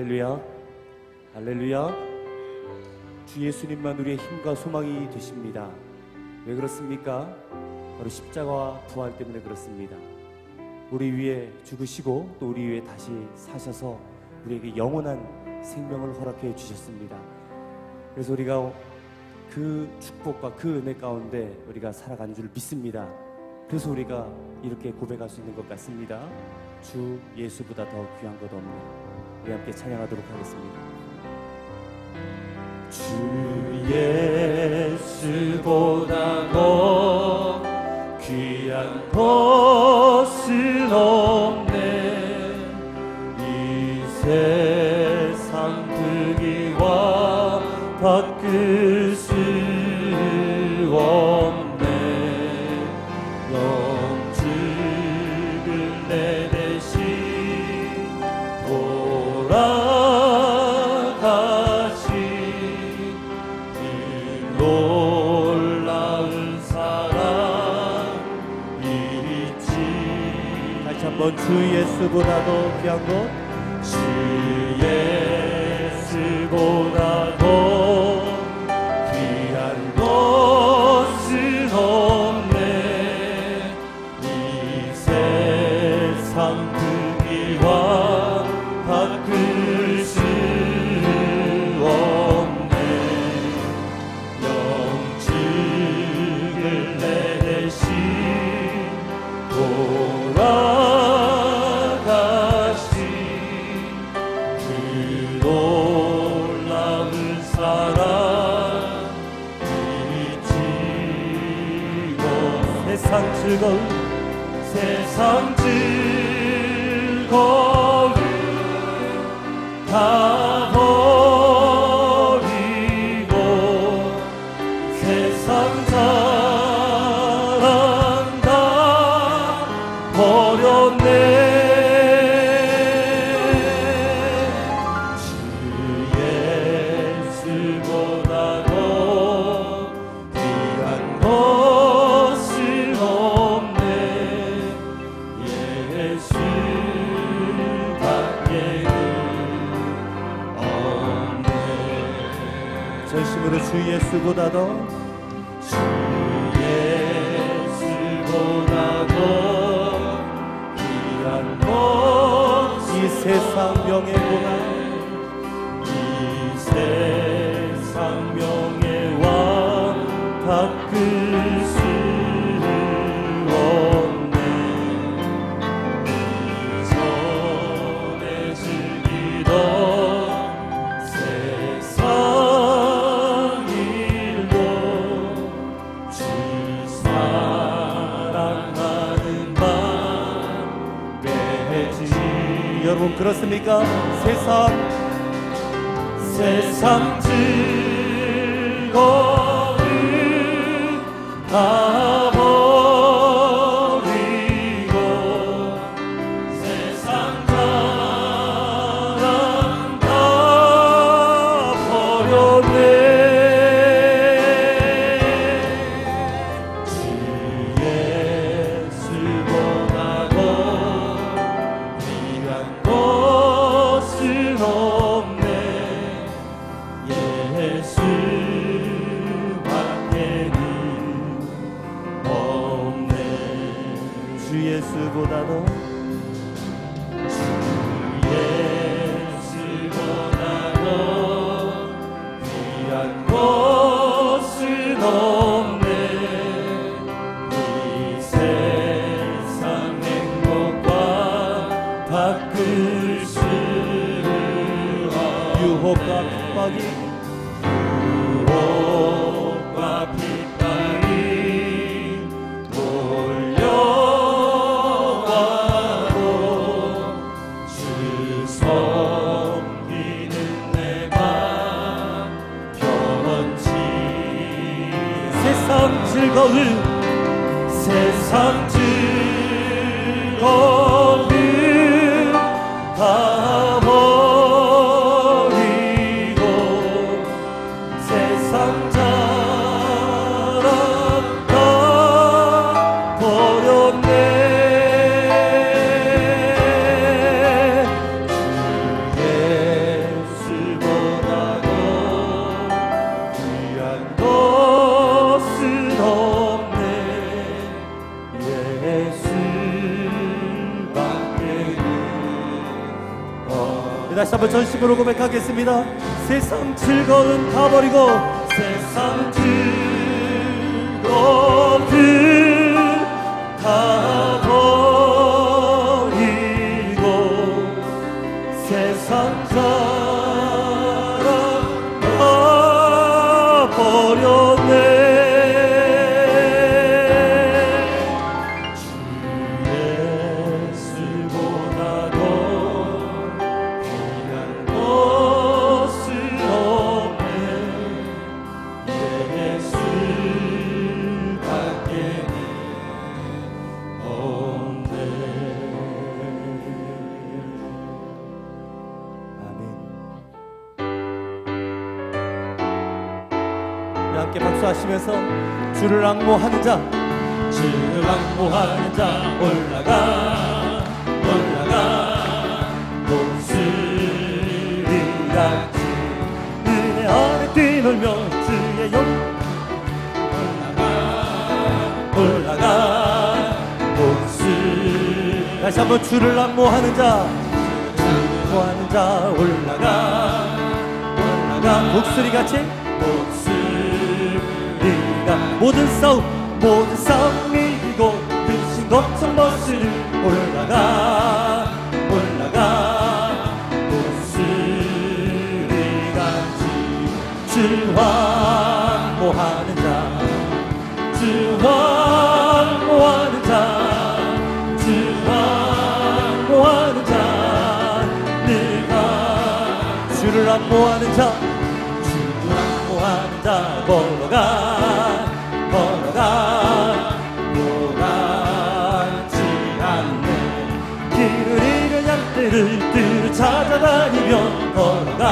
할렐루야, 할렐루야. 주 예수님만 우리의 힘과 소망이 되십니다. 왜 그렇습니까? 바로 십자가와 부활 때문에 그렇습니다. 우리 위에 죽으시고 또 우리 위에 다시 사셔서 우리에게 영원한 생명을 허락해 주셨습니다. 그래서 우리가 그 축복과 그 은혜 가운데 우리가 살아가는 줄 믿습니다. 그래서 우리가 이렇게 고백할 수 있는 것 같습니다. 주 예수보다 더 귀한 것 없네. 우리 함께 찬양하도록 하겠습니다. 주 예수보다 더 귀한 것은 없네. 이 세상 크기와 바꿀 수 없네. 영죽을 내 대신 돌아가신 이 놀라운 사랑 있지. 다시 한번 주 예수보다 더 귀한 것, 주 예수보다 더 귀한 것은 없네. 이 세상 크기와 바꿀 수 없네. 영죽을 내 대신 돌아가신 그 놀라운 사랑 잊지고 세상 즐거움 다 버리고 세상 사랑 다 버렸네. 주 예수보다 더 귀한 것은 없네. 예수밖에는 없네. 전심으로 주 예수보다 더, 주 예수보다 더 귀한 것은 이 세상 명예보다, 이 세상 명예와 바꿀 수 없네. 이전에 즐기던 세상 일도 주 사랑하는 맘 빼지. 여러분 그렇습니까? 세상 즐거움 다 버리고 세상 사랑 다 버렸네. 주 예수보다 더 귀한 것은 없네. 예수밖에는 없네. 주 예수보다 더, 주 예수보다 더 귀한 것은 없네. 이 세상 행복과 바꿀 수 유혹과 핍박이 유혹과 핍박이 몰려와도 주 섬기는 내 맘 변치. 세상 즐거움, 세상 즐거움 다 버리고 세상 자랑 다 버렸네. 주 다시 한번 전심으로 고백하겠습니다. 세상 즐거움 다 버리고, 세상 즐거움 다 버리고 세상 사랑 다 버렸네. 함께 박수하시면서 주를 앙모하는 자, 주를 앙모하는 자 올라가 올라가 독수리같이 은혜 안에 뛰놀며 주의 영 올라가 독수리. 다시 한번 주를 앙모하는 자, 앙모하는 자 올라가 올라가 독수리같이 모든 싸움 이기고 근심 걱정 벗으니 올라가 올라가 독수리같이 주 앙모하는 자 주 앙모하는 자 주 앙모하는 자 네가 주를 앙모하는 자, 주를 앙모하는 자 걸어가 노랗지 않네. 길을 잃은 양떼를 찾아다니며 걸어가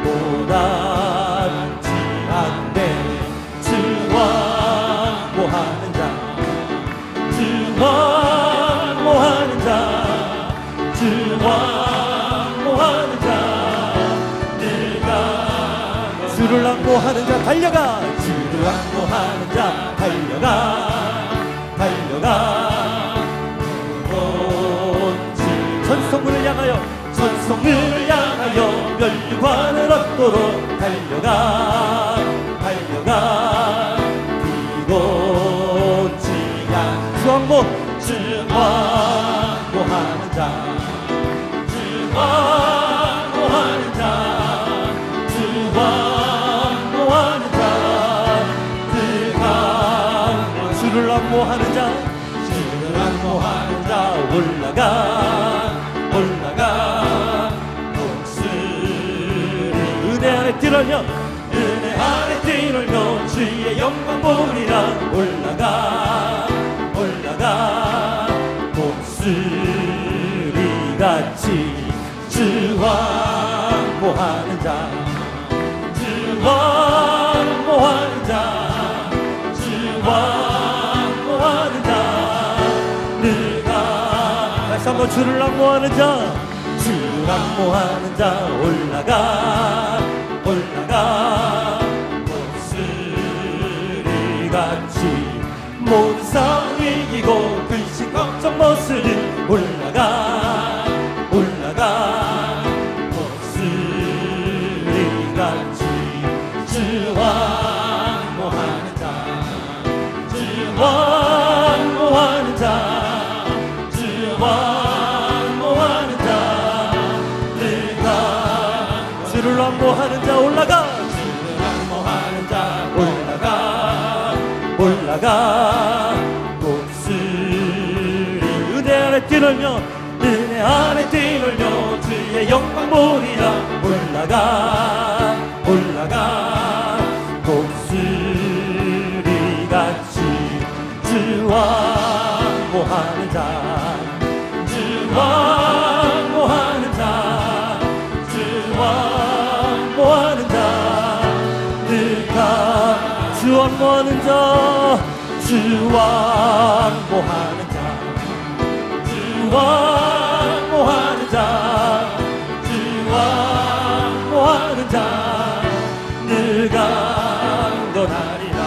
노랗지 않네. 주 앙모하는 자 주 앙모하는 자 주 앙모하는 자 주를 앙모하는 자 달려가, 주를 앙모하는 자 달려가 전성문을 향하여 멸류관을 얻도록 달려가 비곤치 않 주 앙모, 주 앙모하는 자 주 앙모하는 자 주 앙모하는 자 주를 앙모하는 자, 주를 앙모하는 자 올라가 독수리 은혜 안에 뛰놀며 주의 영광 보리라 올라가 독수리같이 주 앙모하는 자 주 앙모하는 자 주 앙모하는 자 네가 다시 한번 주를 앙모하는 자, 주를 앙모하는 자 올라가 독수리같이 모든 싸움 이기고 근심 걱정 벗으니 올라가 독수리같이 주 앙모하는 자 주 앙모하는 자 주 앙모하는 자 네가 주를 앙모하는 자 올라가, 주를 앙모하는 자 올라가 독수리 은혜 안에 뛰놀며 주의 영광 보리라 올라가 독수리같이 주 앙모하는 자 주 앙모하는 자 주 앙모하는 자 네가 주 앙모하는 자, 주 앙모하는 자 주 앙모하는 자 주 앙모하는 자 네가 거나리라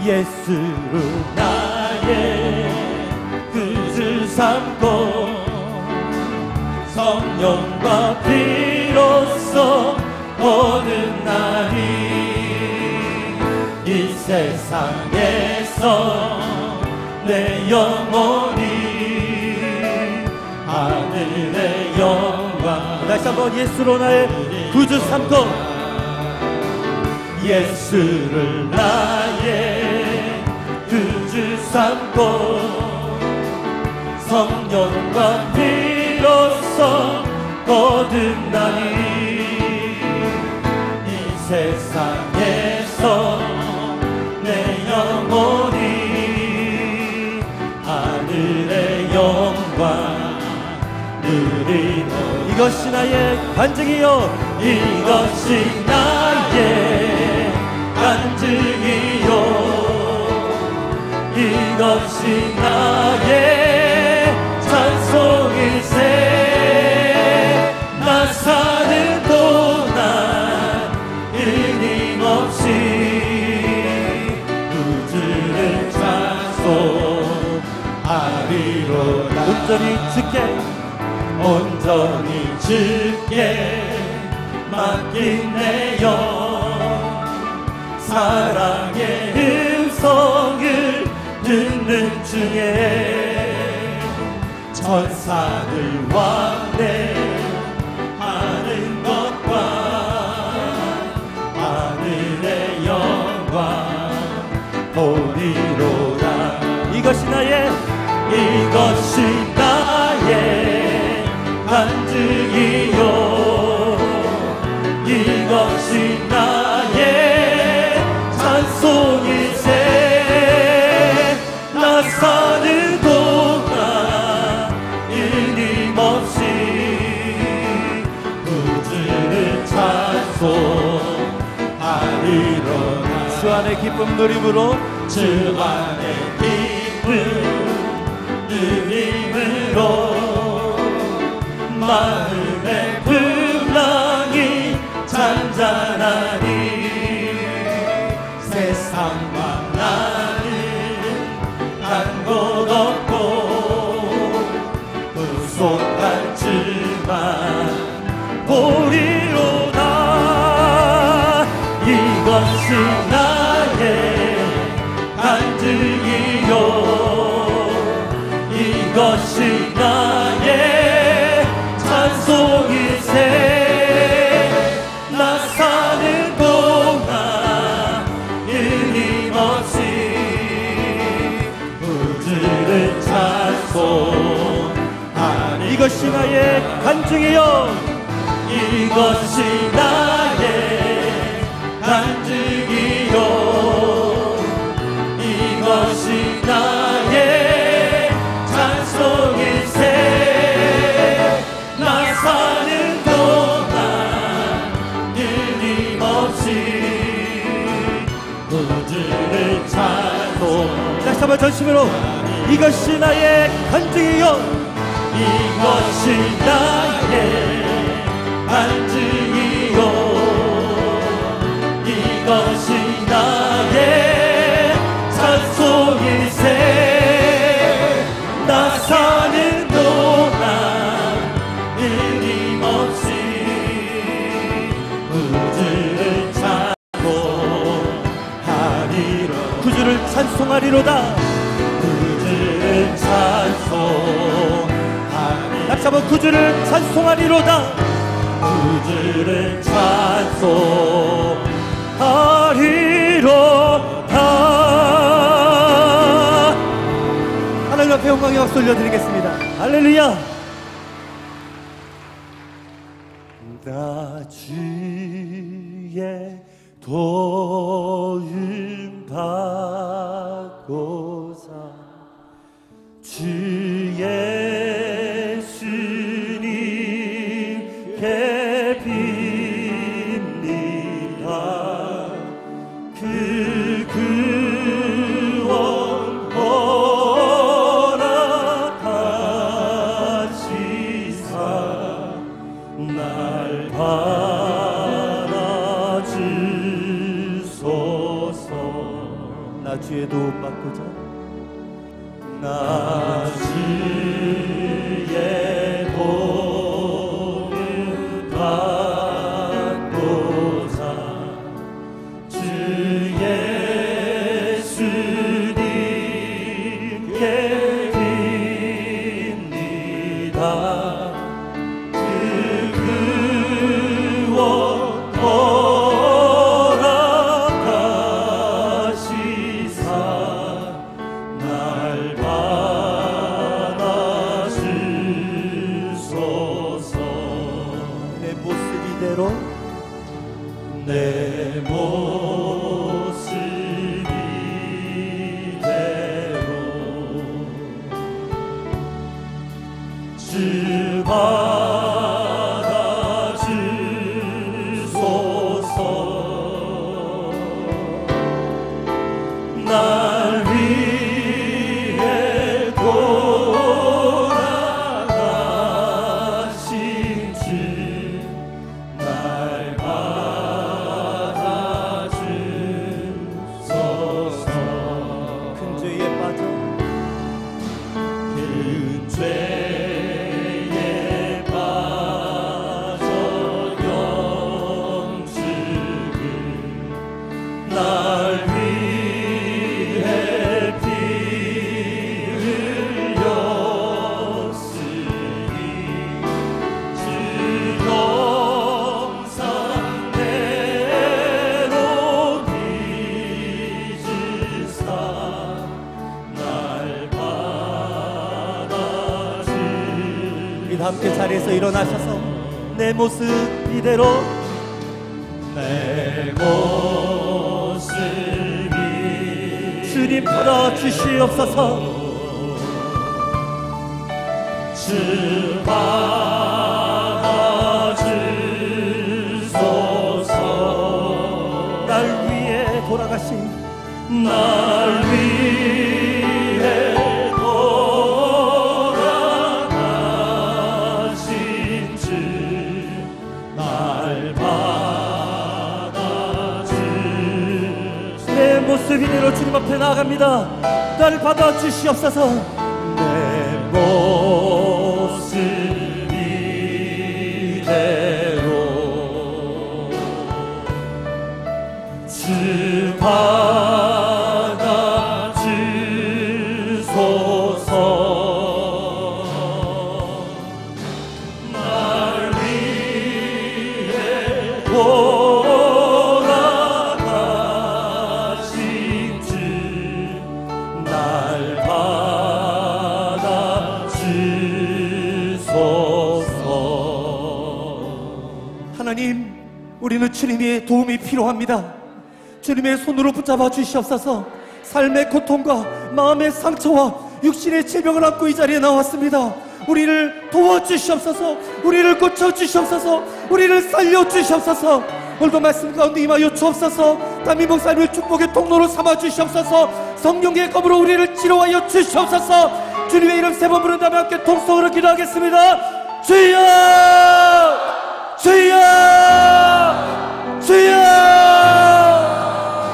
예수로 나의 그주 삼고 성령과 피로써 거듭나니 이 세상에서 내 영혼이 하늘의 영광. 다시 한번 예수로 나의 구주 삼고, 예수를 나의 구주 삼고 성령과 피로써 거듭나니 이 세상에서 내 영혼이 하늘의 영광 누리노. 이것이 나의 간증이요, 이것이 나의 간증이요, 이것이 나의 찬송일세. 나 사는 동안 끊임없이 구주를 찬송하리로다. 온전히 주께, 온전히 주께 맡긴 내 영, 사랑의 음성을 듣는 중에 천사들 왕래하는 것과 하늘의 영광 보리로다. 이것이 나의 간증이요, 이것이 나의 찬송일세. 나 사는 동안 끊임없이 구주를 찬송하리로다. 주 안의 기쁨 누림으로, 주 안의 기쁨 누림으로 마음의 풍랑이 잔잔하니 세상과 나는 간 곳 없고 구속할 줄만 보리로다. 이것이 나의 간증이요, 이것이 나의 찬송일세. 나 사는 동안 끊임없이 구주를 찬송하리. 이것이 나의 간증이요, 이것이 나의 간증이요, 이것이 나의 찬송일세. 나 사는 동안 끊임없이 구주를 찬송. 다시 한번 전심으로, 이것이 나의 간증이요, 이것이 나의 간증이요, 이것이 나의 찬송일세. 나 사는 동안 끊임없이 구주를 찬송하리로. 구주를 찬송하리로다. 구주를 찬송하리로. 다시 한번 구주를 찬송하리로다. 구주를 찬송하리로다. 하나님 앞에 영광의 박수 올려드리겠습니다. 할렐루야. 나 주의 도움 받고자 주 예수님께 빕니다. 그 구원 허락하시사 날 받아주소서. 나 주의 도움 받고자, 나 주의 도움 함께 자리에서 일어나셔서 내 모습 이대로, 내 모습 주님 받아주시옵소서. 주 받아주소서. 날 위해 돌아가신, 날 위해 돌아가신 주, 날 받아주소서. 내 모습 이대로 주님 앞에 나아갑니다. 나를 받아주시옵소서. 내 모습 이대로 주 받아주소서. 날 위해 돌아가신 주, 날 받아주소서. 하나님, 우리는 주님의 도움이 필요합니다. 주님의 손으로 붙잡아 주시옵소서. 삶의 고통과 마음의 상처와 육신의 질병을 안고 이 자리에 나왔습니다. 우리를 도와주시옵소서. 우리를 고쳐주시옵소서. 우리를 살려주시옵소서. 오늘도 말씀 가운데 임하여 주옵소서. 담임 목사님을 축복의 통로로 삼아주시옵소서. 성령의 검으로 우리를 치료하여 주시옵소서. 주님의 이름 세 번 부른 다음에 함께 통성으로 기도하겠습니다. 주여! 주여! 주여!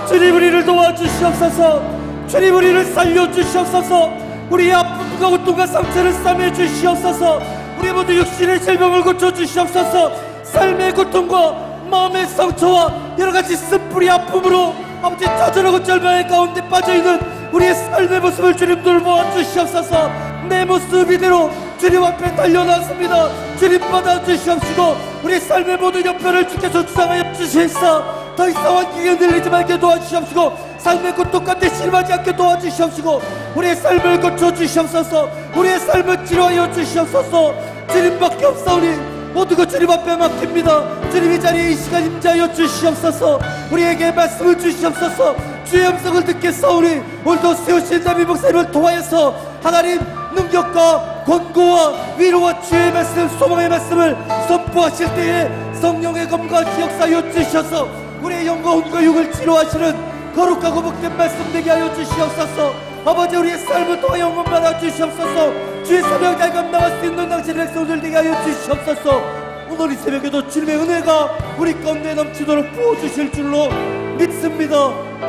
주님, 우리를 도와주시옵소서. 주님, 우리를 살려주시옵소서. 우리의 아픔과 고통과 상처를 싸매주시옵소서. 우리 모두 육신의 질병을 고쳐주시옵소서. 삶의 고통과 마음의 상처와 여러가지 쓴뿌리 아픔으로 아버지 좌절하고 절망의 가운데 빠져있는 우리의 삶의 모습을 주님 돌보아 주시옵소서. 내 모습 이대로 주님 앞에 달려났습니다. 주님 받아주시옵시고 우리 삶의 모든 형편을 주께서 주장하여 주시옵소서. 더 이상 환경에 흔들리지 말게 도와주시옵시고 삶의 고통 가운데 실망하지 않게 도와주시옵시고 우리의 삶을 고쳐주시옵소서. 우리의 삶을 치료하여 주시옵소서. 주님밖에 없사오니 모든 것 주님 앞에 맡깁니다. 주님 이 자리에 이 시간 임재하여 주시옵소서. 우리에게 말씀을 주시옵소서. 주의 음성을 듣겠사오니 오늘도 세우신 담임 목사님을 통하여서 하나님 능력과 권고와 위로와 주의 말씀, 소망의 말씀을 선포하실 때에 성령의 검과 역사하여 주셔서 우리의 영과 혼과 육을 치료하시는 거룩하고 복된 말씀 되게 하여 주시옵소서. 아버지, 우리의 삶을 통하여 영원 받아 주시옵소서. 주의 사명 잘 감당할 수 있는 당신의 백성들 되게 하여 주시옵소서. 오늘 이 새벽에도 주님의 은혜가 우리 가운데 넘치도록 부어주실 줄로 믿습니다.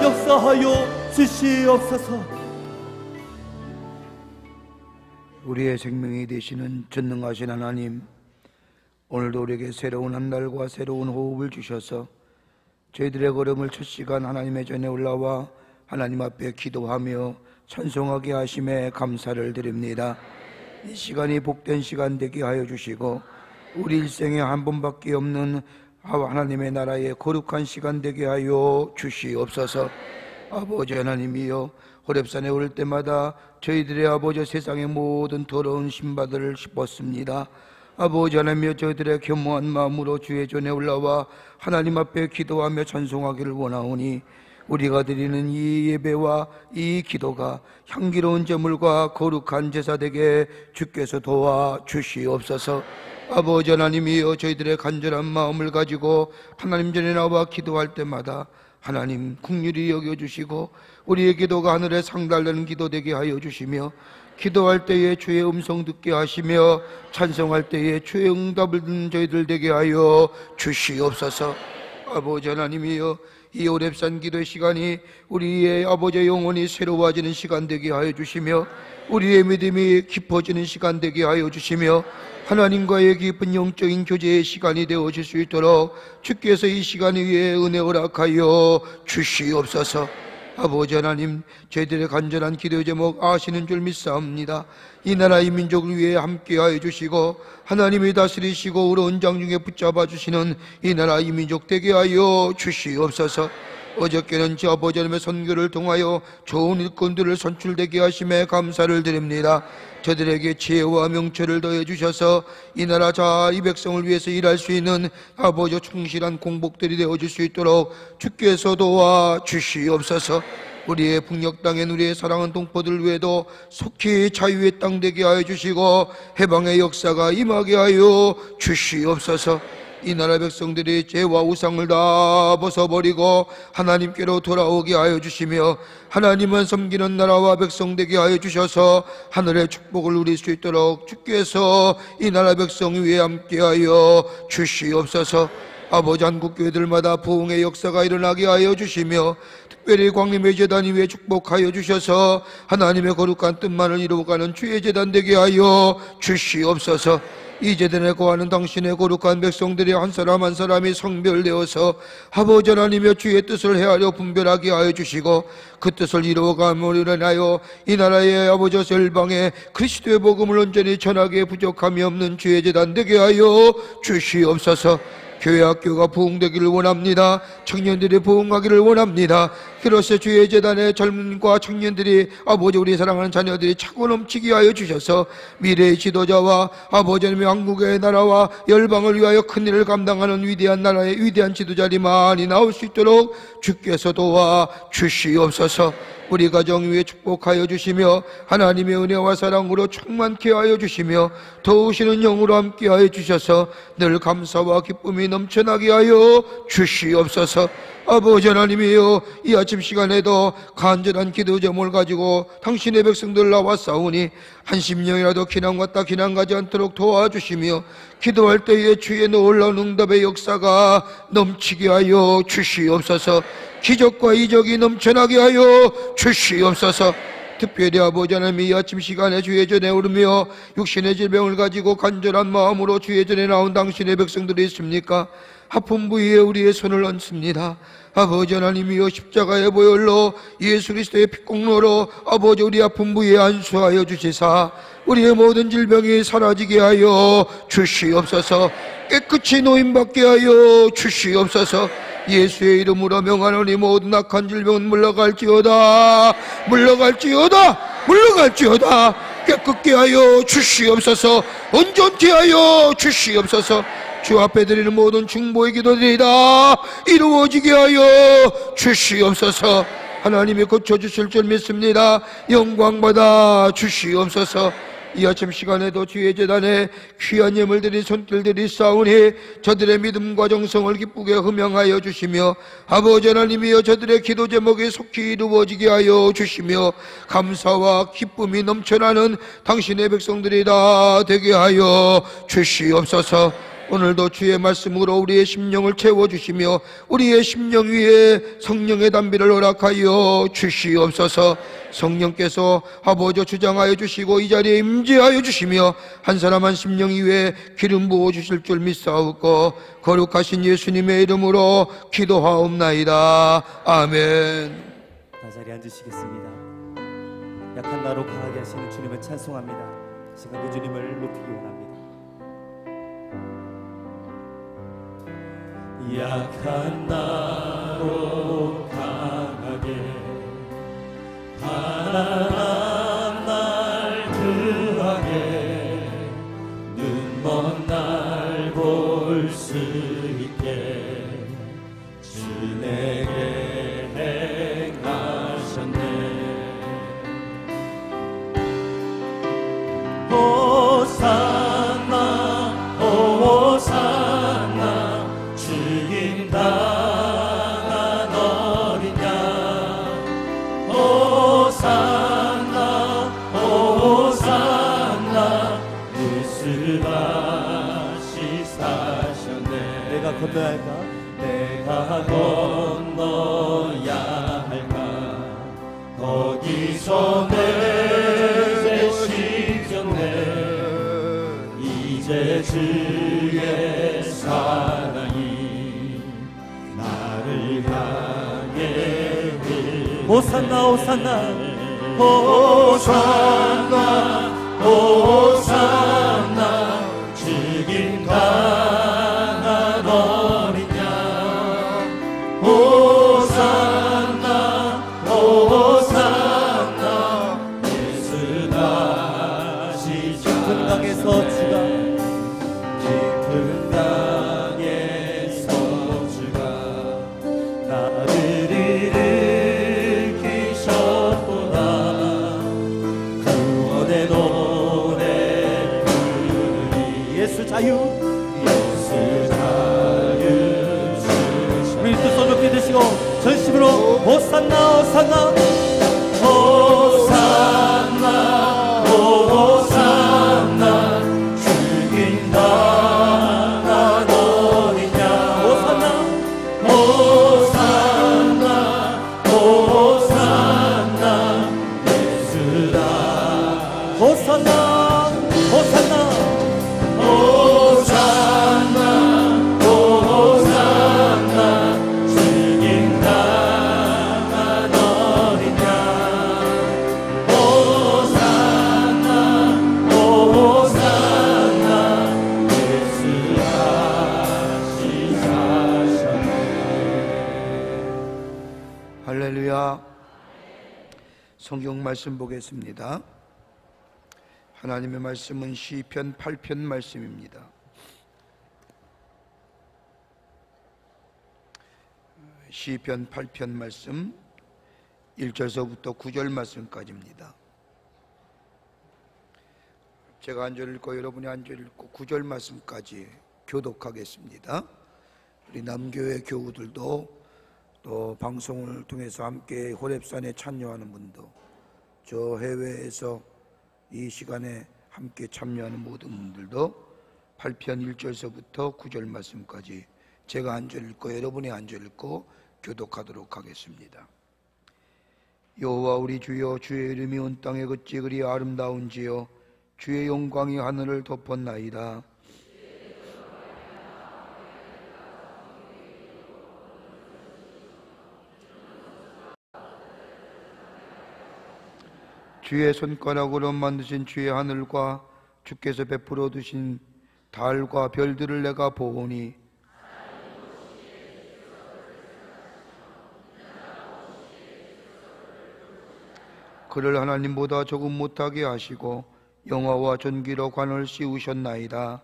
역사하여 주시옵소서. 우리의 생명이 되시는 전능하신 하나님, 오늘도 우리에게 새로운 한 날과 새로운 호흡을 주셔서 저희들의 걸음을 첫 시간 하나님의 전에 올라와 하나님 앞에 기도하며 찬송하게 하심에 감사를 드립니다. 이 시간이 복된 시간 되게 하여 주시고 우리 일생에 한 번밖에 없는 하나님의 나라의 거룩한 시간 되게 하여 주시옵소서. 아버지 하나님이여, 호렙산에 오를 때마다 저희들의 아버지 세상의 모든 더러운 신바들을 씹었습니다. 아버지 하나님이여, 저희들의 겸허한 마음으로 주의 전에 올라와 하나님 앞에 기도하며 찬송하기를 원하오니 우리가 드리는 이 예배와 이 기도가 향기로운 제물과 거룩한 제사 되게 주께서 도와 주시옵소서. 아버지 하나님이여, 저희들의 간절한 마음을 가지고 하나님 전에 나와 기도할 때마다 하나님 긍휼히 여겨주시고 우리의 기도가 하늘에 상달되는 기도 되게 하여 주시며, 기도할 때에 주의 음성 듣게 하시며 찬송할 때에 주의 응답을 듣는 저희들 되게 하여 주시옵소서. 아버지 하나님이여, 이 호렙산 기도의 시간이 우리의 아버지의 영혼이 새로워지는 시간 되게 하여 주시며 우리의 믿음이 깊어지는 시간 되게 하여 주시며 하나님과의 깊은 영적인 교제의 시간이 되어질 수 있도록 주께서 이 시간 위에 은혜 허락하여 주시옵소서. 아버지 하나님, 저희들의 간절한 기도 제목 아시는 줄 믿사옵니다. 이 나라 이 민족을 위해 함께하여 주시고 하나님이 다스리시고 의로운 장중에 붙잡아 주시는 이 나라 이 민족 되게 하여 주시옵소서. 어저께는 저 아버지 하나님의 선교를 통하여 좋은 일꾼들을 선출되게 하심에 감사를 드립니다. 저들에게 지혜와 명철을 더해 주셔서 이 나라 이 백성을 위해서 일할 수 있는 아버지 충실한 공복들이 되어줄 수 있도록 주께서 도와 주시옵소서. 우리의 북녘 땅엔 우리의 사랑하는 동포들 외에도 속히 자유의 땅 되게 하여 주시고 해방의 역사가 임하게 하여 주시옵소서. 이 나라 백성들이 죄와 우상을 다 벗어버리고 하나님께로 돌아오게 하여 주시며 하나님만 섬기는 나라와 백성 되게 하여 주셔서 하늘의 축복을 누릴 수 있도록 주께서 이 나라 백성 위에 함께하여 주시옵소서. 아버지, 한국교회들마다 부흥의 역사가 일어나게 하여 주시며 특별히 광림의 제단 위에 축복하여 주셔서 하나님의 거룩한 뜻만을 이루어가는 주의 제단 되게 하여 주시옵소서. 이 제단에 거하는 당신의 거룩한 백성들이 한 사람 한 사람이 성별되어서 아버지 하나님의 주의 뜻을 헤아려 분별하게 하여 주시고 그 뜻을 이루어감으로 인하여 이 나라의 아버지 열방에 그리스도의 복음을 온전히 전하게 부족함이 없는 주의 제단 되게 하여 주시옵소서. 교회 학교가 부흥되기를 원합니다. 청년들이 부흥하기를 원합니다. 그로서 주의 재단의 젊은과 청년들이 아버지 우리 사랑하는 자녀들이 차고 넘치게 하여 주셔서 미래의 지도자와 아버지 하나님의 한국의 나라와 열방을 위하여 큰 일을 감당하는 위대한 나라의 위대한 지도자들이 많이 나올 수 있도록 주께서 도와 주시옵소서. 우리 가정 위에 축복하여 주시며 하나님의 은혜와 사랑으로 충만케 하여 주시며 도우시는 영으로 함께 하여 주셔서 늘 감사와 기쁨이 넘쳐나게 하여 주시옵소서. 아버지 하나님이여, 이 아침 시간에도 간절한 기도 제목을 가지고 당신의 백성들 나왔사오니 한 심령이라도 기난 갔다 기난 가지 않도록 도와주시며 기도할 때에 주의 놀라운 응답의 역사가 넘치게 하여 주시옵소서. 기적과 이적이 넘쳐나게 하여 주시옵소서. 특별히 아버지 하나님, 이 아침 시간에 주의 전에 오르며 육신의 질병을 가지고 간절한 마음으로 주의 전에 나온 당신의 백성들이 있습니까? 아픈 부위에 우리의 손을 얹습니다. 아버지 하나님이여, 십자가의 보혈로 예수 그리스도의 피공로로 아버지 우리 아픈 부위에 안수하여 주시사 우리의 모든 질병이 사라지게 하여 주시옵소서. 깨끗이 노임받게 하여 주시옵소서. 예수의 이름으로 명하노니 모든 악한 질병은 물러갈지어다, 물러갈지어다, 물러갈지어다. 깨끗게 하여 주시옵소서. 온전케 하여 주시옵소서. 주 앞에 드리는 모든 중보의 기도들이다 이루어지게 하여 주시옵소서. 하나님이 고쳐주실 줄 믿습니다. 영광받아 주시옵소서. 이 아침 시간에도 주의 재단에 귀한 예물들이 손길들이 쌓으니 저들의 믿음과 정성을 기쁘게 흠양하여 주시며 아버지 하나님이여, 저들의 기도 제목이 속히 이루어지게 하여 주시며 감사와 기쁨이 넘쳐나는 당신의 백성들이 다 되게 하여 주시옵소서. 오늘도 주의 말씀으로 우리의 심령을 채워주시며 우리의 심령 위에 성령의 담비를 허락하여 주시옵소서. 성령께서 아버지 주장하여 주시고 이 자리에 임재하여 주시며 한 사람 한 심령 위에 기름 부어 주실 줄 믿사옵고 거룩하신 예수님의 이름으로 기도하옵나이다. 아멘. 다 자리에 앉으시겠습니다. 약한 나로 강하게 하시는 주님을 찬송합니다. 시간 그 주님을 높이기 원합니다. 약한 나로 강하게 가난한 날 그하게 눈먼 날 볼 수 있게 주 내게 행하셨네. 호산나 호산나 죽임당한 어린 양. 호산나 호산나 예수 다시 사셨네. 내가 건너야 할까? 내가 건너야 할까? 거기서 내 심정네. 이제 주의 사랑이 나를 향해 호산나 호산나 호산나 호산나 죽임당한 어린 양. 호산나 호산나 예수 다시 깊은 강에서 주가 깊은 강에서 주가 나를 일으키셨구나. 구원의 노래 부르리. 예수 자유 예수 자유 주시네. 우리 두 손 높이 드시고 전심으로 호산나 호산나 호산나 호산나 죽임당한 어린 양. 호산나 호산나 호산나 예수 다시 호산나 호산나 호산나 호산나 죽임당한 어린 양. 호산나 호산나 예수 다시 사셨네. 할렐루야. 성경 말씀 보겠습니다. 하나님의 말씀은 시편 8편 말씀입니다. 시편 8편 말씀 1절서부터 9절 말씀까지입니다. 제가 한 절 읽고 여러분이 한 절 읽고 9절 말씀까지 교독하겠습니다. 우리 남교회 교우들도 또 방송을 통해서 함께 호렙산에 참여하는 분도, 저 해외에서 이 시간에 함께 참여하는 모든 분들도 8편 1절서부터 9절 말씀까지 제가 한 절 읽고 여러분이 한 절 읽고 교독하도록 하겠습니다. 여호와 우리 주여, 주의 이름이 온 땅에 어찌 그리 아름다운지요. 주의 영광이 하늘을 덮었나이다. 주의 손가락으로 만드신 주의 하늘과 주께서 베풀어 두신 달과 별들을 내가 보오니 그를 하나님보다 조금 못하게 하시고 영화와 존귀로 관을 씌우셨나이다.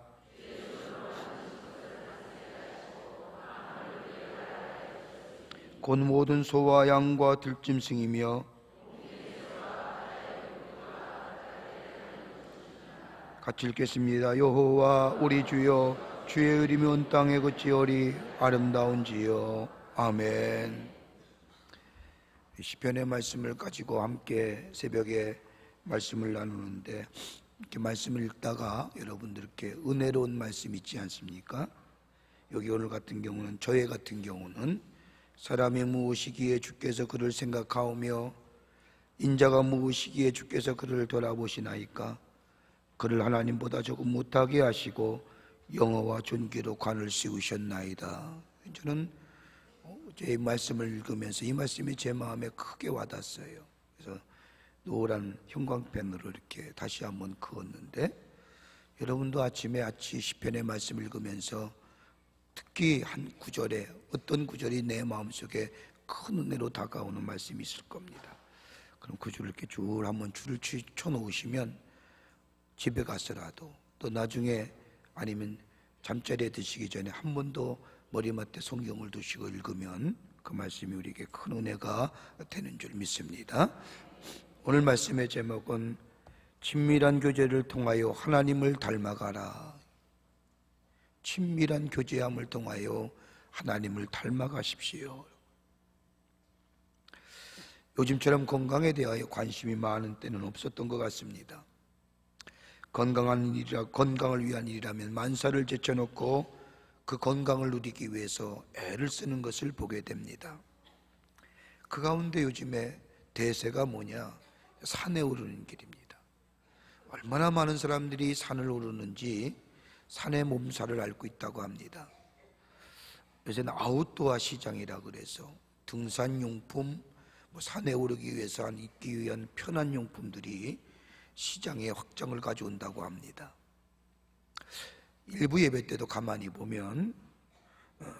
곧 모든 소와 양과 들짐승이며 같이 읽겠습니다. 여호와 우리 주여, 주의 이름이 온 땅에 어찌 아름다운지요. 아멘. 시편의 말씀을 가지고 함께 새벽에 말씀을 나누는데, 이렇게 말씀을 읽다가 여러분들께 은혜로운 말씀 있지 않습니까? 여기 오늘 같은 경우는, 저희 같은 경우는 사람이 무엇이기에 주께서 그를 생각하오며 인자가 무엇이기에 주께서 그를 돌아보시나이까? 그를 하나님보다 조금 못하게 하시고 영어와 존귀로 관을 씌우셨나이다. 저는 제 말씀을 읽으면서 이 말씀이 제 마음에 크게 와닿았어요. 그래서 노란 형광펜으로 이렇게 다시 한번 그었는데, 여러분도 아침에 시편의 말씀 읽으면서 특히 한 구절에, 어떤 구절이 내 마음속에 큰 은혜로 다가오는 말씀이 있을 겁니다. 그럼 그 줄을 이렇게 한번 줄을 쳐놓으시면 집에 가서라도, 또 나중에 아니면 잠자리에 드시기 전에 한 번 더 머리맡에 성경을 두시고 읽으면 그 말씀이 우리에게 큰 은혜가 되는 줄 믿습니다. 오늘 말씀의 제목은 친밀한 교제를 통하여 하나님을 닮아가라. 친밀한 교제함을 통하여 하나님을 닮아가십시오. 요즘처럼 건강에 대하여 관심이 많은 때는 없었던 것 같습니다. 건강을 위한 일이라면 만사를 제쳐놓고 그 건강을 누리기 위해서 애를 쓰는 것을 보게 됩니다. 그 가운데 요즘에 대세가 뭐냐? 산에 오르는 길입니다. 얼마나 많은 사람들이 산을 오르는지 산의 몸살을 앓고 있다고 합니다. 요새는 아웃도어 시장이라 그래서 등산용품, 산에 오르기 위해서 입기 위한 편한 용품들이 시장에 확장을 가져온다고 합니다. 일부 예배 때도 가만히 보면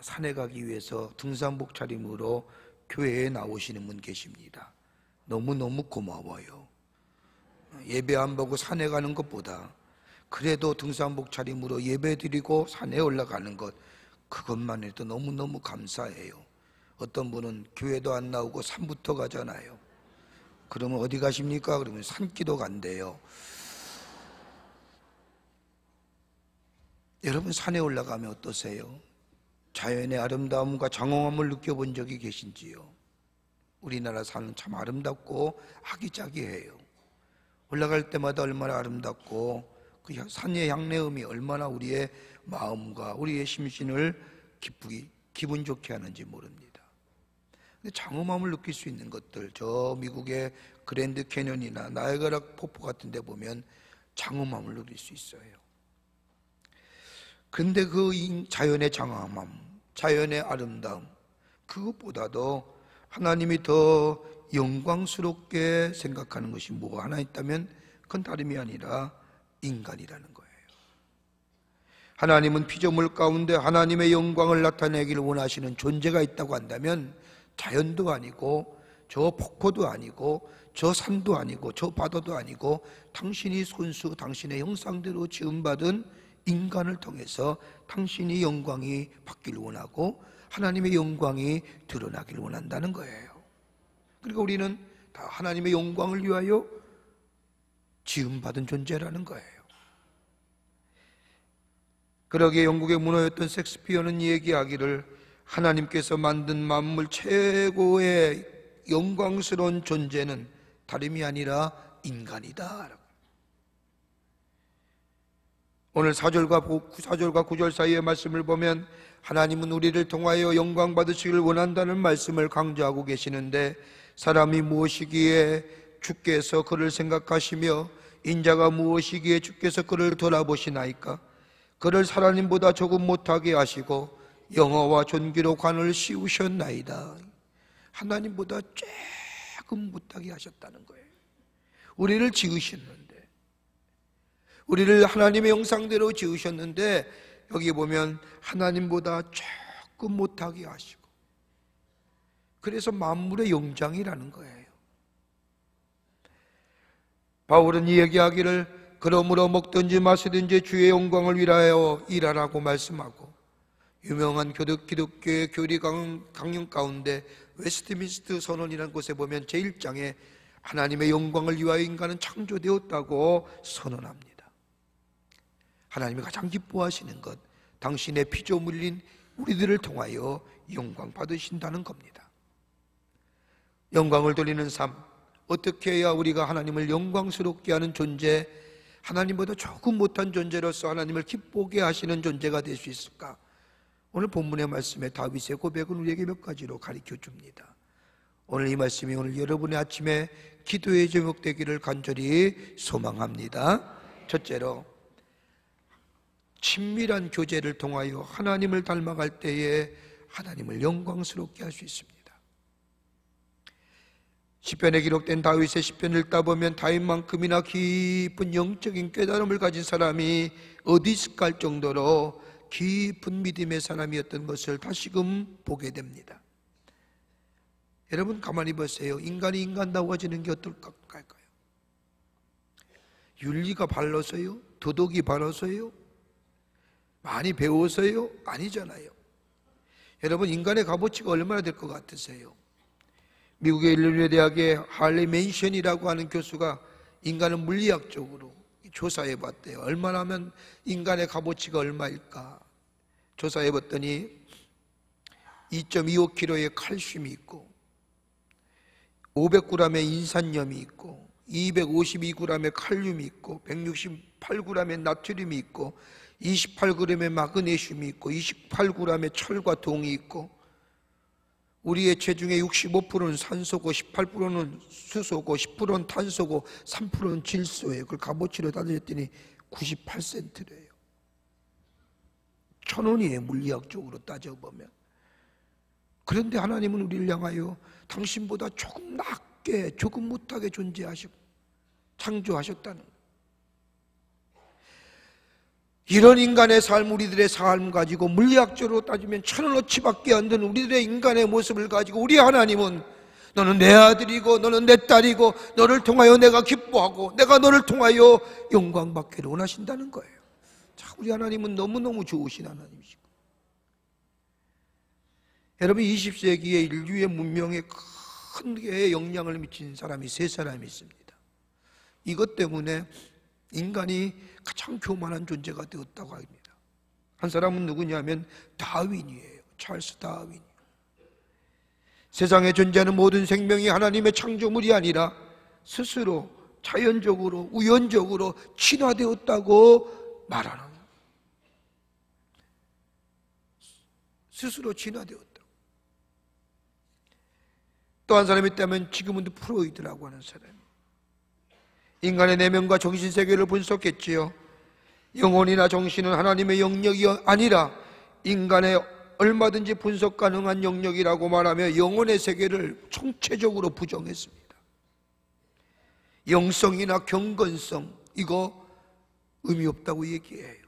산에 가기 위해서 등산복 차림으로 교회에 나오시는 분 계십니다. 너무너무 고마워요. 예배 안 보고 산에 가는 것보다 그래도 등산복 차림으로 예배 드리고 산에 올라가는 것, 그것만 해도 너무너무 감사해요. 어떤 분은 교회도 안 나오고 산부터 가잖아요. 그러면 어디 가십니까? 그러면 산기도 간대요. 여러분, 산에 올라가면 어떠세요? 자연의 아름다움과 장엄함을 느껴본 적이 계신지요? 우리나라 산은 참 아름답고 아기자기해요. 올라갈 때마다 얼마나 아름답고 그 산의 향내음이 얼마나 우리의 마음과 우리의 심신을 기분 좋게 하는지 모릅니다. 근데 장엄함을 느낄 수 있는 것들, 저 미국의 그랜드 캐년이나 나이아가라 폭포 같은 데 보면 장엄함을 누릴 수 있어요. 그런데 그 자연의 장엄함, 자연의 아름다움, 그것보다도 하나님이 더 영광스럽게 생각하는 것이 뭐가 하나 있다면 그건 다름이 아니라 인간이라는 거예요. 하나님은 피조물 가운데 하나님의 영광을 나타내기를 원하시는 존재가 있다고 한다면 자연도 아니고 저 폭포도 아니고 저 산도 아니고 저 바다도 아니고 당신이 손수 당신의 형상대로 지음받은 인간을 통해서 당신이 영광이 받기를 원하고 하나님의 영광이 드러나기를 원한다는 거예요. 그러니까 우리는 다 하나님의 영광을 위하여 지음받은 존재라는 거예요. 그러기에 영국의 문호였던 셰익스피어는 얘기하기를 하나님께서 만든 만물 최고의 영광스러운 존재는 다름이 아니라 인간이다. 오늘 4절과 9절 사이의 말씀을 보면 하나님은 우리를 통하여 영광 받으시길 원한다는 말씀을 강조하고 계시는데, 사람이 무엇이기에 주께서 그를 생각하시며 인자가 무엇이기에 주께서 그를 돌아보시나이까? 그를 하나님보다 조금 못하게 하시고 영어와 존귀로 관을 씌우셨나이다. 하나님보다 조금 못하게 하셨다는 거예요. 우리를 지으셨는데, 우리를 하나님의 형상대로 지으셨는데 여기 보면 하나님보다 조금 못하게 하시고, 그래서 만물의 영장이라는 거예요. 바울은 이 얘기하기를 그러므로 먹든지 마시든지 주의 영광을 위하여 일하라고 말씀하고, 유명한 기독교의 교리 강령 가운데 웨스트민스터 선언이라는 곳에 보면 제1장에 하나님의 영광을 위하여 인간은 창조되었다고 선언합니다. 하나님이 가장 기뻐하시는 것, 당신의 피조물인 우리들을 통하여 영광 받으신다는 겁니다. 영광을 돌리는 삶, 어떻게 해야 우리가 하나님을 영광스럽게 하는 존재, 하나님보다 조금 못한 존재로서 하나님을 기쁘게 하시는 존재가 될 수 있을까? 오늘 본문의 말씀에 다윗의 고백은 우리에게 몇 가지로 가르쳐 줍니다. 오늘 이 말씀이 오늘 여러분의 아침에 기도의 제목 되기를 간절히 소망합니다. 첫째로, 친밀한 교제를 통하여 하나님을 닮아갈 때에 하나님을 영광스럽게 할 수 있습니다. 시편에 기록된 다윗의 시편을 읽다 보면 다윗만큼이나 깊은 영적인 깨달음을 가진 사람이 어디 있을까 할 정도로 깊은 믿음의 사람이었던 것을 다시금 보게 됩니다. 여러분 가만히 보세요. 인간이 인간다워지는 게 어떨까요? 윤리가 발라서요? 도덕이 발라서요? 많이 배워서요? 아니잖아요. 여러분 인간의 값어치가 얼마나 될 것 같으세요? 미국의 일리노이 대학의 할리 맨션이라고 하는 교수가 인간을 물리학적으로 조사해 봤대요. 얼마나 하면 인간의 값어치가 얼마일까? 조사해 봤더니 2.25kg의 칼슘이 있고 500g의 인산염이 있고 252g의 칼륨이 있고 168g의 나트륨이 있고 28g의 마그네슘이 있고 28g의 철과 동이 있고 우리의 체중의 65%는 산소고 18%는 수소고 10%는 탄소고 3%는 질소예요. 그걸 값어치로 따졌더니 98센트래요. 1,000원이에요. 물리학적으로 따져보면. 그런데 하나님은 우리를 향하여 당신보다 조금 낮게 조금 못하게 존재하시고 창조하셨다는 거예요. 이런 인간의 삶, 우리들의 삶 가지고 물리학적으로 따지면 1,000원어치밖에 안 되는 우리들의 인간의 모습을 가지고 우리 하나님은 너는 내 아들이고 너는 내 딸이고 너를 통하여 내가 기뻐하고 내가 너를 통하여 영광받기를 원하신다는 거예요. 자, 우리 하나님은 너무너무 좋으신 하나님이시고, 여러분 20세기의 인류의 문명에 큰 영향을 미친 사람이 세 사람이 있습니다. 이것 때문에 인간이 가장 교만한 존재가 되었다고 합니다. 한 사람은 누구냐면 다윈이에요. 찰스 다윈. 세상에 존재하는 모든 생명이 하나님의 창조물이 아니라 스스로 자연적으로 우연적으로 진화되었다고 말하는, 스스로 진화되었다. 또 한 사람이 있다면 지금은 프로이드라고 하는 사람. 인간의 내면과 정신세계를 분석했지요. 영혼이나 정신은 하나님의 영역이 아니라 인간의 얼마든지 분석 가능한 영역이라고 말하며 영혼의 세계를 총체적으로 부정했습니다. 영성이나 경건성, 이거 의미 없다고 얘기해요.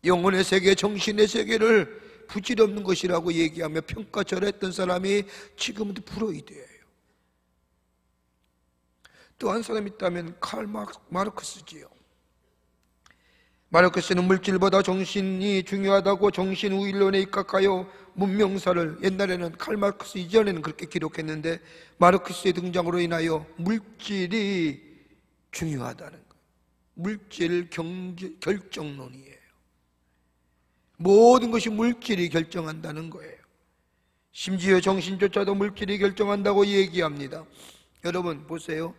영혼의 세계, 정신의 세계를 부질없는 것이라고 얘기하며 평가절하했던 사람이 지금은 프로이드예요. 또 한 사람 있다면 칼 마르크스지요. 마르크스는 물질보다 정신이 중요하다고 정신우일론에 입각하여 문명사를, 옛날에는 칼 마르크스 이전에는 그렇게 기록했는데 마르크스의 등장으로 인하여 물질이 중요하다는 거예요. 물질 결정론이에요. 모든 것이 물질이 결정한다는 거예요. 심지어 정신조차도 물질이 결정한다고 얘기합니다. 여러분 보세요.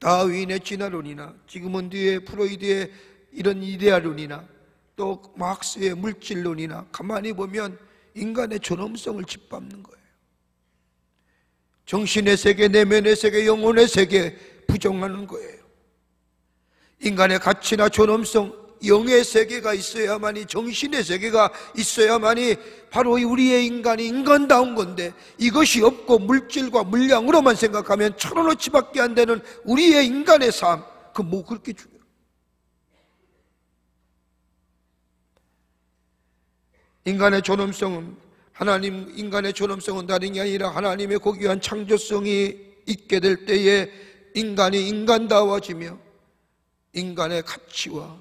다윈의 진화론이나 지금은 뒤에 프로이드의 이런 이데아론이나 또 막스의 물질론이나 가만히 보면 인간의 존엄성을 짓밟는 거예요. 정신의 세계, 내면의 세계, 영혼의 세계 부정하는 거예요. 인간의 가치나 존엄성, 영의 세계가 있어야만이, 정신의 세계가 있어야만이 바로 우리의 인간이 인간다운 건데, 이것이 없고 물질과 물량으로만 생각하면 1,000원어치밖에 안 되는 우리의 인간의 삶, 그 뭐 그렇게 중요해요? 인간의 존엄성은 인간의 존엄성은 다른 게 아니라 하나님의 고귀한 창조성이 있게 될 때에 인간이 인간다워지며 인간의 가치와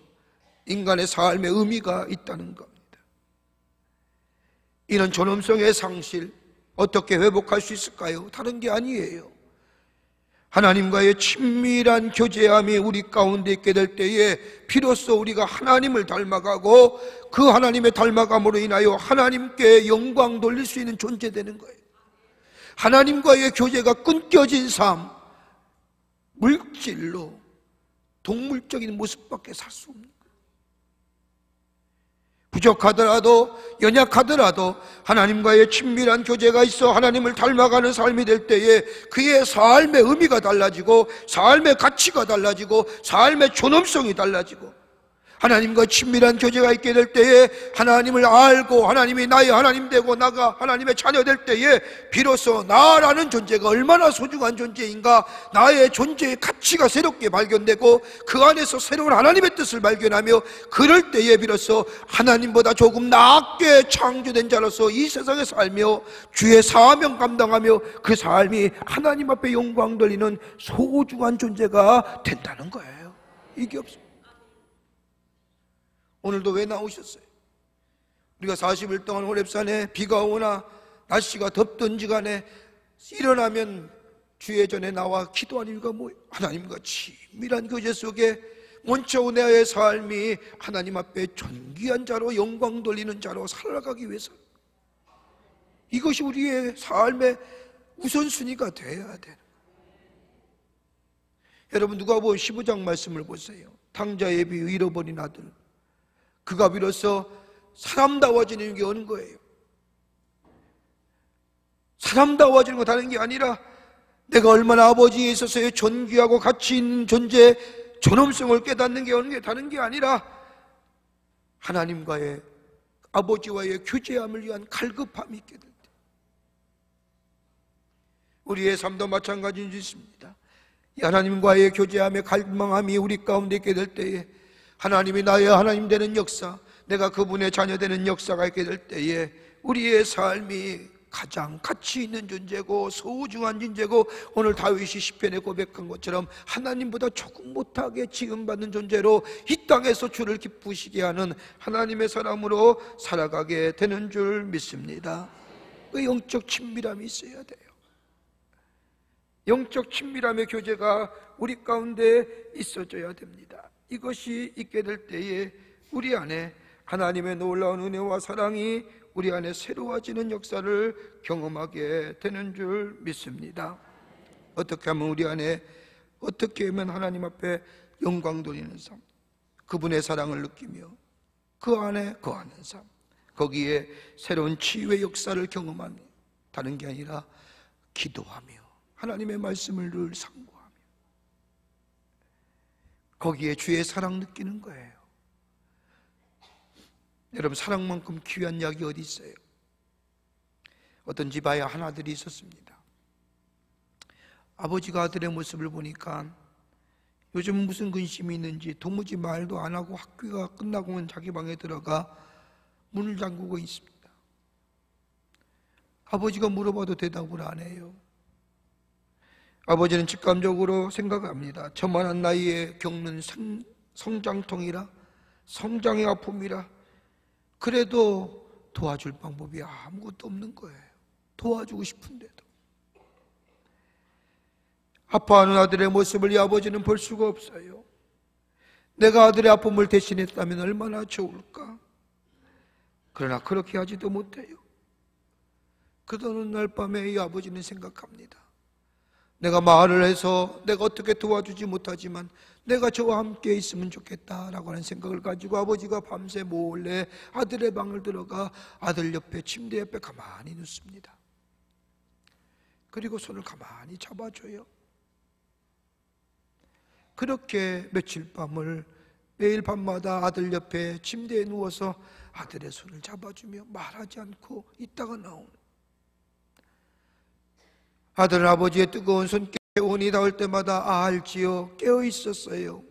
인간의 삶의 의미가 있다는 겁니다. 이런 존엄성의 상실 어떻게 회복할 수 있을까요? 다른 게 아니에요. 하나님과의 친밀한 교제함이 우리 가운데 있게 될 때에 비로소 우리가 하나님을 닮아가고 그 하나님의 닮아감으로 인하여 하나님께 영광 돌릴 수 있는 존재 되는 거예요. 하나님과의 교제가 끊겨진 삶, 물질로 동물적인 모습밖에 살 수 없는 거예요. 부족하더라도 연약하더라도 하나님과의 친밀한 교제가 있어 하나님을 닮아가는 삶이 될 때에 그의 삶의 의미가 달라지고 삶의 가치가 달라지고 삶의 존엄성이 달라지고 하나님과 친밀한 교제가 있게 될 때에 하나님을 알고 하나님이 나의 하나님 되고 나가 하나님의 자녀 될 때에 비로소 나라는 존재가 얼마나 소중한 존재인가, 나의 존재의 가치가 새롭게 발견되고 그 안에서 새로운 하나님의 뜻을 발견하며, 그럴 때에 비로소 하나님보다 조금 낮게 창조된 자로서 이 세상에 살며 주의 사명 감당하며 그 삶이 하나님 앞에 영광 돌리는 소중한 존재가 된다는 거예요. 이게 없습니다. 오늘도 왜 나오셨어요? 우리가 40일 동안 호렙산에 비가 오나 날씨가 덥든지 간에 일어나면 주의 전에 나와 기도하는 이유가 뭐예요? 하나님과 친밀한 교제 속에 먼저 내의 삶이 하나님 앞에 존귀한 자로 영광 돌리는 자로 살아가기 위해서, 이것이 우리의 삶의 우선순위가 되어야 되는. 여러분, 누가복음 15장 말씀을 보세요. 탕자의 비유, 잃어버린 아들. 그가 비로소 사람다워지는 게 오는 거예요. 사람다워지는 거 다른 게 아니라 내가 얼마나 아버지에 있어서의 존귀하고 가치 있는 존재, 존엄성을 깨닫는 게 오는 게 다른 게 아니라 하나님과의, 아버지와의 교제함을 위한 갈급함이 있게 될 때, 우리의 삶도 마찬가지인 줄 있습니다. 이 하나님과의 교제함의 갈망함이 우리 가운데 있게 될 때에 하나님이 나의 하나님 되는 역사, 내가 그분의 자녀 되는 역사가 있게 될 때에 우리의 삶이 가장 가치 있는 존재고 소중한 존재고, 오늘 다윗이 시편에 고백한 것처럼 하나님보다 조금 못하게 지음받는 존재로 이 땅에서 주를 기쁘시게 하는 하나님의 사람으로 살아가게 되는 줄 믿습니다. 그 영적 친밀함이 있어야 돼요. 영적 친밀함의 교제가 우리 가운데 있어져야 됩니다. 이것이 있게 될 때에 우리 안에 하나님의 놀라운 은혜와 사랑이 우리 안에 새로워지는 역사를 경험하게 되는 줄 믿습니다. 어떻게 하면 우리 안에, 어떻게 하면 하나님 앞에 영광 돌리는 삶, 그분의 사랑을 느끼며 그 안에 거하는 삶, 거기에 새로운 치유의 역사를 경험하며, 다른 게 아니라 기도하며 하나님의 말씀을 늘 상고하며 거기에 주의 사랑 느끼는 거예요. 여러분, 사랑만큼 귀한 약이 어디 있어요? 어떤 집안에 한 아들이 있었습니다. 아버지가 아들의 모습을 보니까 요즘 무슨 근심이 있는지 도무지 말도 안 하고 학교가 끝나고는 자기 방에 들어가 문을 잠그고 있습니다. 아버지가 물어봐도 대답을 안 해요. 아버지는 직감적으로 생각합니다. 저만한 나이에 겪는 성장통이라, 성장의 아픔이라, 그래도 도와줄 방법이 아무것도 없는 거예요. 도와주고 싶은데도. 아파하는 아들의 모습을 이 아버지는 볼 수가 없어요. 내가 아들의 아픔을 대신했다면 얼마나 좋을까? 그러나 그렇게 하지도 못해요. 그러던 날 밤에 이 아버지는 생각합니다. 내가 말을 해서 내가 어떻게 도와주지 못하지만 내가 저와 함께 있으면 좋겠다라고 하는 생각을 가지고 아버지가 밤새 몰래 아들의 방을 들어가 아들 옆에, 침대 옆에 가만히 눕습니다. 그리고 손을 가만히 잡아줘요. 그렇게 며칠 밤을 매일 밤마다 아들 옆에 침대에 누워서 아들의 손을 잡아주며 말하지 않고 있다가 나오는, 아들은 아버지의 뜨거운 손길에 온이 닿을 때마다 알지요, 깨어 있었어요.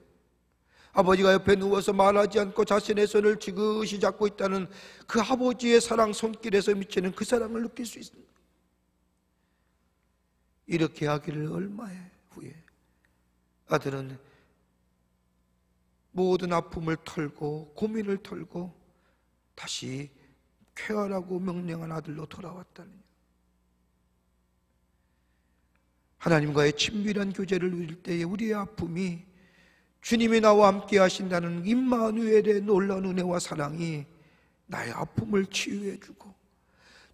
아버지가 옆에 누워서 말하지 않고 자신의 손을 지그시 잡고 있다는 그 아버지의 사랑 손길에서 미치는 그 사랑을 느낄 수 있습니다. 이렇게 하기를 얼마 후에 아들은 모든 아픔을 털고 고민을 털고 다시 쾌활하고 명령한 아들로 돌아왔다는, 하나님과의 친밀한 교제를 누릴 때에 우리의 아픔이 주님이 나와 함께 하신다는 임마누엘의 놀라운 은혜와 사랑이 나의 아픔을 치유해주고,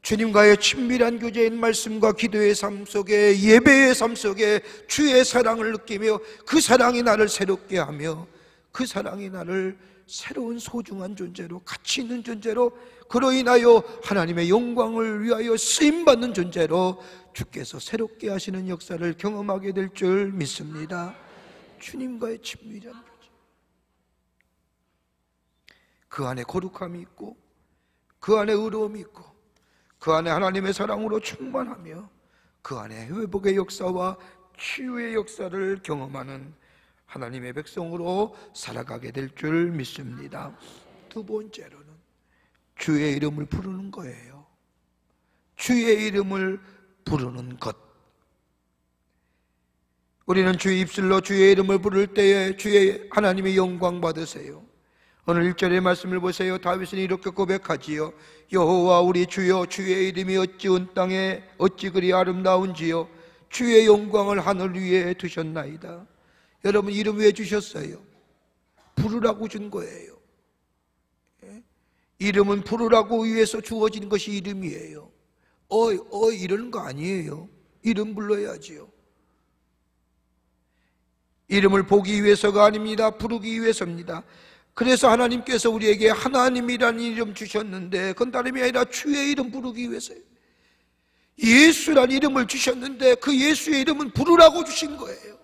주님과의 친밀한 교제인 말씀과 기도의 삶 속에, 예배의 삶 속에 주의 사랑을 느끼며 그 사랑이 나를 새롭게 하며 그 사랑이 나를 새로운 소중한 존재로, 가치 있는 존재로, 그로 인하여 하나님의 영광을 위하여 쓰임받는 존재로 주께서 새롭게 하시는 역사를 경험하게 될 줄 믿습니다. 주님과의 친밀한 교제. 그 안에 거룩함이 있고 그 안에 의로움이 있고 그 안에 하나님의 사랑으로 충만하며 그 안에 회복의 역사와 치유의 역사를 경험하는 하나님의 백성으로 살아가게 될 줄 믿습니다. 두 번째로는 주의 이름을 부르는 거예요. 주의 이름을 부르는 것. 우리는 주의 입술로 주의 이름을 부를 때에 주의 하나님의 영광 받으세요. 오늘 1절의 말씀을 보세요. 다윗은 이렇게 고백하지요. 여호와 우리 주여, 주의 이름이 어찌 온 땅에 어찌 그리 아름다운지요. 주의 영광을 하늘 위에 두셨나이다. 여러분, 이름 왜 주셨어요? 부르라고 준 거예요. 이름은 부르라고 위해서 주어진 것이 이름이에요. 이러는 거 아니에요. 이름 불러야지요. 이름을 보기 위해서가 아닙니다. 부르기 위해서입니다. 그래서 하나님께서 우리에게 하나님이라는 이름 주셨는데 그건 다름이 아니라 주의 이름 부르기 위해서예요. 예수라는 이름을 주셨는데 그 예수의 이름은 부르라고 주신 거예요.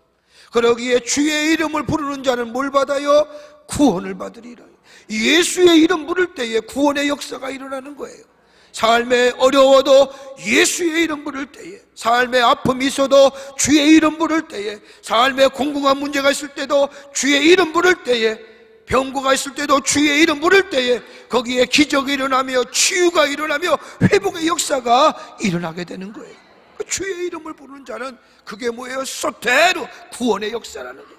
그러기에 주의 이름을 부르는 자는 뭘 받아요? 구원을 받으리라. 예수의 이름 부를 때에 구원의 역사가 일어나는 거예요. 삶에 어려워도 예수의 이름 부를 때에, 삶에 아픔이 있어도 주의 이름 부를 때에, 삶에 궁금한 문제가 있을 때도 주의 이름 부를 때에, 병고가 있을 때도 주의 이름 부를 때에 거기에 기적이 일어나며 치유가 일어나며 회복의 역사가 일어나게 되는 거예요. 주의 이름을 부르는 자는 그게 뭐예요? 소테로 구원의 역사라는 거예요.